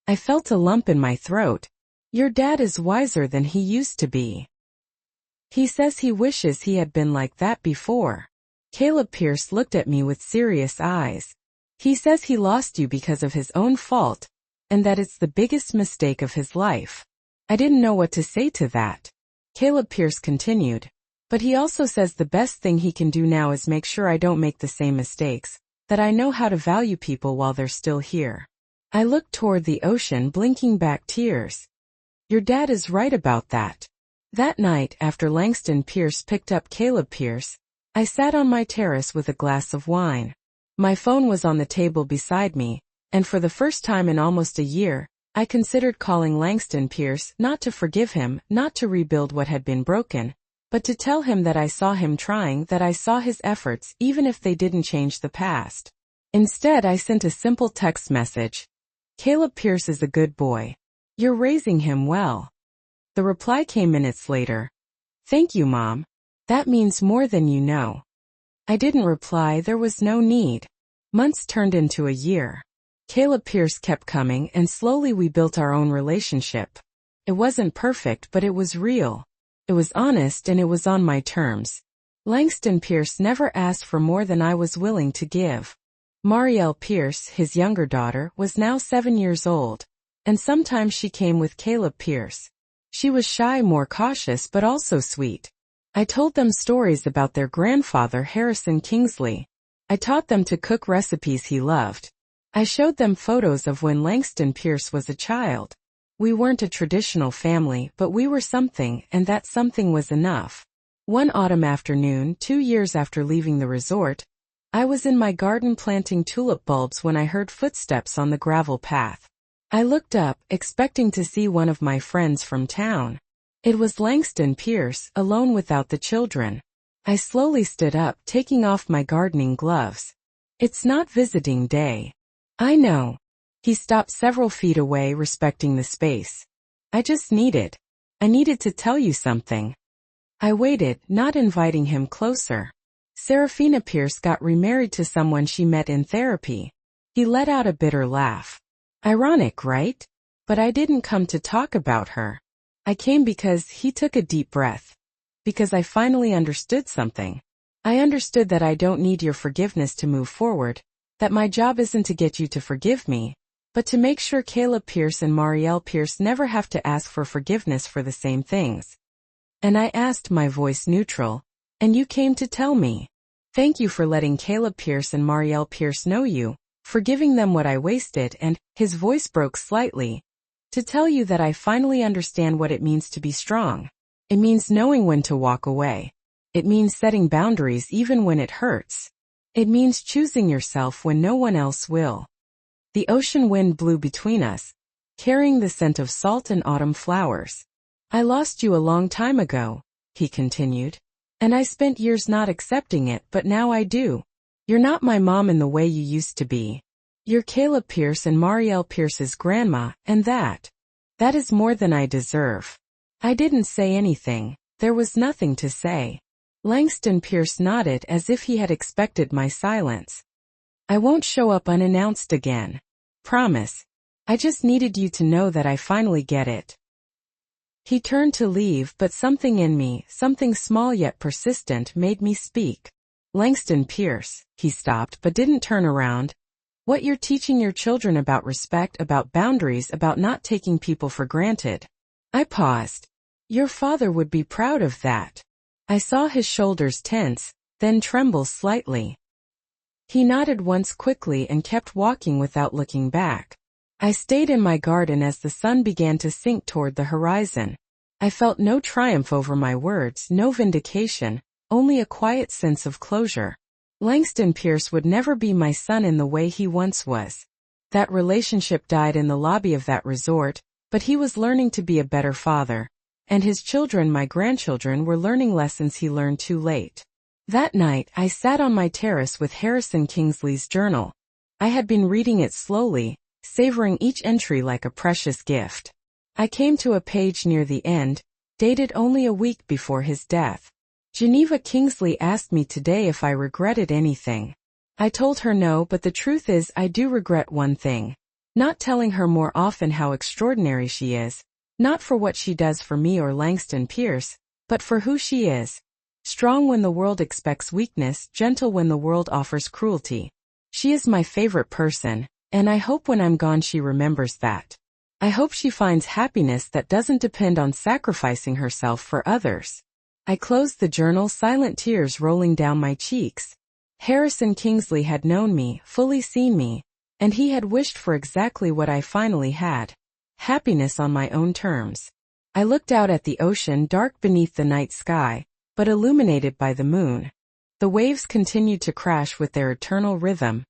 I felt a lump in my throat. Your dad is wiser than he used to be. He says he wishes he had been like that before. Caleb Pierce looked at me with serious eyes. He says he lost you because of his own fault, and that it's the biggest mistake of his life. I didn't know what to say to that. Caleb Pierce continued, but he also says the best thing he can do now is make sure I don't make the same mistakes, that I know how to value people while they're still here. I looked toward the ocean, blinking back tears. Your dad is right about that. That night, after Langston Pierce picked up Caleb Pierce, I sat on my terrace with a glass of wine. My phone was on the table beside me, and for the first time in almost a year, I considered calling Langston Pierce, not to forgive him, not to rebuild what had been broken, but to tell him that I saw him trying, that I saw his efforts, even if they didn't change the past. Instead, I sent a simple text message. Caleb Pierce is a good boy. You're raising him well. The reply came minutes later. Thank you, Mom. That means more than you know. I didn't reply, there was no need. Months turned into a year. Caleb Pierce kept coming, and slowly we built our own relationship. It wasn't perfect, but it was real. It was honest, and it was on my terms. Langston Pierce never asked for more than I was willing to give. Marielle Pierce, his younger daughter, was now 7 years old, and sometimes she came with Caleb Pierce. She was shy, more cautious, but also sweet. I told them stories about their grandfather, Harrison Kingsley. I taught them to cook recipes he loved. I showed them photos of when Langston Pierce was a child. We weren't a traditional family, but we were something, and that something was enough. One autumn afternoon, 2 years after leaving the resort, I was in my garden planting tulip bulbs when I heard footsteps on the gravel path. I looked up, expecting to see one of my friends from town. It was Langston Pierce, alone without the children. I slowly stood up, taking off my gardening gloves. It's not visiting day. I know. He stopped several feet away, respecting the space. I needed to tell you something. I waited, not inviting him closer. Serafina Pierce got remarried to someone she met in therapy. He let out a bitter laugh. Ironic, right? But I didn't come to talk about her. I came because he took a deep breath. Because I finally understood something. I understood that I don't need your forgiveness to move forward, that my job isn't to get you to forgive me, but to make sure Caleb Pierce and Marielle Pierce never have to ask for forgiveness for the same things. And I asked, my voice neutral, and you came to tell me. Thank you for letting Caleb Pierce and Marielle Pierce know you, for giving them what I wasted, and, his voice broke slightly, to tell you that I finally understand what it means to be strong. It means knowing when to walk away. It means setting boundaries even when it hurts. It means choosing yourself when no one else will. The ocean wind blew between us, carrying the scent of salt and autumn flowers. I lost you a long time ago, he continued. And I spent years not accepting it, but now I do. You're not my mom in the way you used to be. You're Caleb Pierce and Marielle Pierce's grandma, and that is more than I deserve. I didn't say anything. There was nothing to say. Langston Pierce nodded as if he had expected my silence. I won't show up unannounced again. Promise. I just needed you to know that I finally get it. He turned to leave, but something in me, something small yet persistent, made me speak. Langston Pierce, he stopped but didn't turn around. What you're teaching your children about respect, about boundaries, about not taking people for granted. I paused. Your father would be proud of that. I saw his shoulders tense, then tremble slightly. He nodded once quickly and kept walking without looking back. I stayed in my garden as the sun began to sink toward the horizon. I felt no triumph over my words, no vindication, only a quiet sense of closure. Langston Pierce would never be my son in the way he once was. That relationship died in the lobby of that resort, but he was learning to be a better father. And his children, my grandchildren, were learning lessons he learned too late. That night, I sat on my terrace with Harrison Kingsley's journal. I had been reading it slowly, savoring each entry like a precious gift. I came to a page near the end, dated only a week before his death. Geneva Kingsley asked me today if I regretted anything. I told her no, but the truth is I do regret one thing. Not telling her more often how extraordinary she is. Not for what she does for me or Langston Pierce, but for who she is. Strong when the world expects weakness, gentle when the world offers cruelty. She is my favorite person, and I hope when I'm gone she remembers that. I hope she finds happiness that doesn't depend on sacrificing herself for others. I closed the journal, silent tears rolling down my cheeks. Harrison Kingsley had known me, fully seen me, and he had wished for exactly what I finally had. Happiness on my own terms. I looked out at the ocean, dark beneath the night sky, but illuminated by the moon. The waves continued to crash with their eternal rhythm.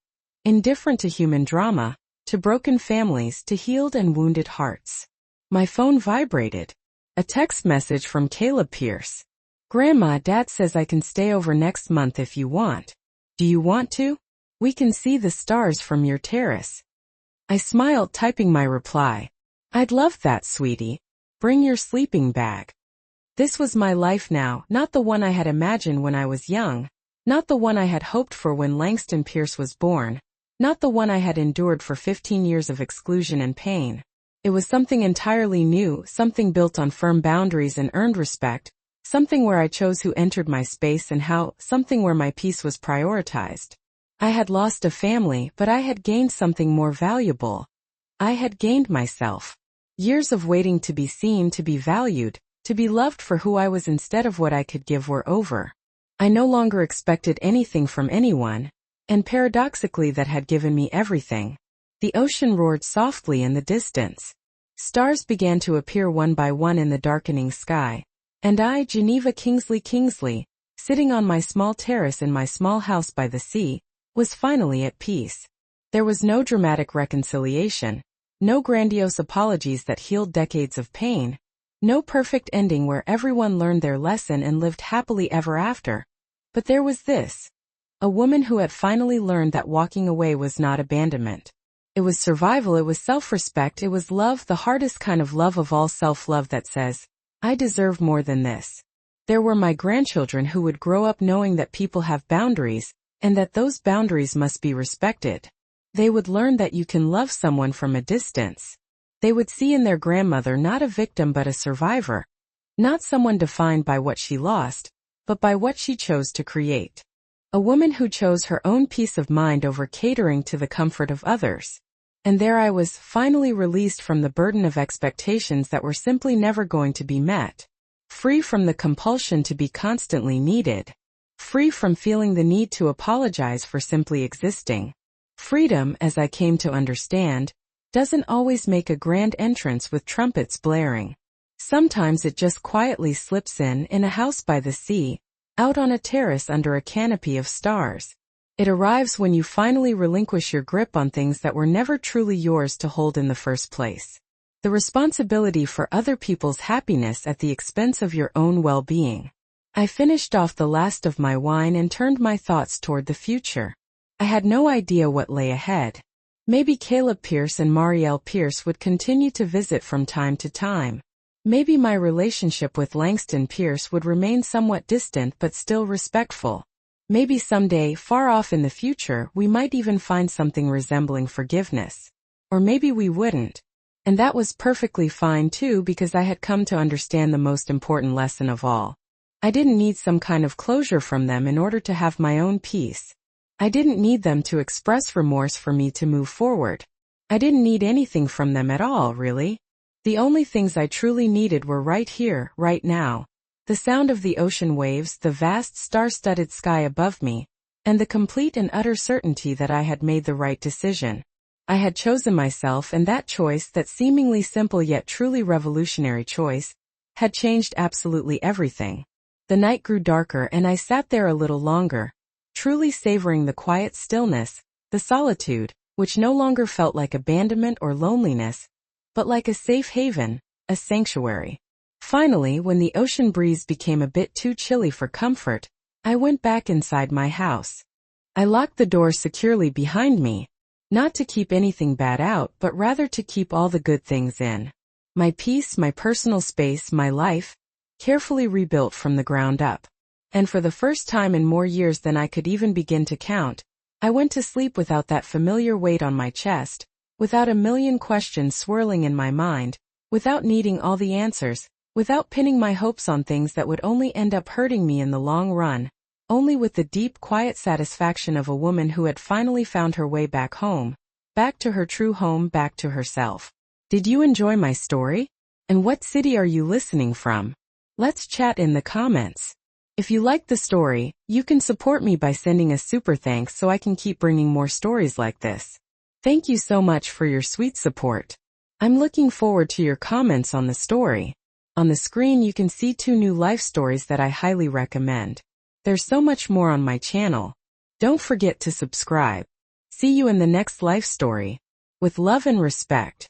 Indifferent to human drama, to broken families, to healed and wounded hearts. My phone vibrated. A text message from Caleb Pierce. Grandma, Dad says I can stay over next month if you want. Do you want to? We can see the stars from your terrace. I smiled, typing my reply. I'd love that, sweetie. Bring your sleeping bag. This was my life now, not the one I had imagined when I was young, not the one I had hoped for when Langston Pierce was born, not the one I had endured for 15 years of exclusion and pain. It was something entirely new, something built on firm boundaries and earned respect, something where I chose who entered my space and how, something where my peace was prioritized. I had lost a family, but I had gained something more valuable. I had gained myself. Years of waiting to be seen, to be valued, to be loved for who I was instead of what I could give were over. I no longer expected anything from anyone, and paradoxically that had given me everything. The ocean roared softly in the distance. Stars began to appear one by one in the darkening sky. And I, Geneva Kingsley, sitting on my small terrace in my small house by the sea, was finally at peace. There was no dramatic reconciliation, no grandiose apologies that healed decades of pain, no perfect ending where everyone learned their lesson and lived happily ever after. But there was this. A woman who had finally learned that walking away was not abandonment. It was survival, it was self-respect, it was love, the hardest kind of love of all, self-love that says, I deserve more than this. There were my grandchildren who would grow up knowing that people have boundaries, and that those boundaries must be respected. They would learn that you can love someone from a distance. They would see in their grandmother not a victim but a survivor. Not someone defined by what she lost, but by what she chose to create. A woman who chose her own peace of mind over catering to the comfort of others. And there I was, finally released from the burden of expectations that were simply never going to be met. Free from the compulsion to be constantly needed. Free from feeling the need to apologize for simply existing. Freedom, as I came to understand, doesn't always make a grand entrance with trumpets blaring. Sometimes it just quietly slips in a house by the sea, out on a terrace under a canopy of stars. It arrives when you finally relinquish your grip on things that were never truly yours to hold in the first place. The responsibility for other people's happiness at the expense of your own well-being. I finished off the last of my wine and turned my thoughts toward the future. I had no idea what lay ahead. Maybe Caleb Pierce and Marielle Pierce would continue to visit from time to time. Maybe my relationship with Langston Pierce would remain somewhat distant but still respectful. Maybe someday, far off in the future, we might even find something resembling forgiveness. Or maybe we wouldn't. And that was perfectly fine too, because I had come to understand the most important lesson of all. I didn't need some kind of closure from them in order to have my own peace. I didn't need them to express remorse for me to move forward. I didn't need anything from them at all, really. The only things I truly needed were right here, right now. The sound of the ocean waves, the vast star-studded sky above me, and the complete and utter certainty that I had made the right decision. I had chosen myself, and that choice, that seemingly simple yet truly revolutionary choice, had changed absolutely everything. The night grew darker and I sat there a little longer, truly savoring the quiet stillness, the solitude, which no longer felt like abandonment or loneliness, but like a safe haven, a sanctuary. Finally, when the ocean breeze became a bit too chilly for comfort, I went back inside my house. I locked the door securely behind me, not to keep anything bad out, but rather to keep all the good things in. My peace, my personal space, my life, carefully rebuilt from the ground up. And for the first time in more years than I could even begin to count, I went to sleep without that familiar weight on my chest, without a million questions swirling in my mind, without needing all the answers, without pinning my hopes on things that would only end up hurting me in the long run, only with the deep, quiet satisfaction of a woman who had finally found her way back home, back to her true home, back to herself. Did you enjoy my story? And what city are you listening from? Let's chat in the comments. If you liked the story, you can support me by sending a super thanks so I can keep bringing more stories like this. Thank you so much for your sweet support. I'm looking forward to your comments on the story. On the screen you can see 2 new life stories that I highly recommend. There's so much more on my channel. Don't forget to subscribe. See you in the next life story. With love and respect.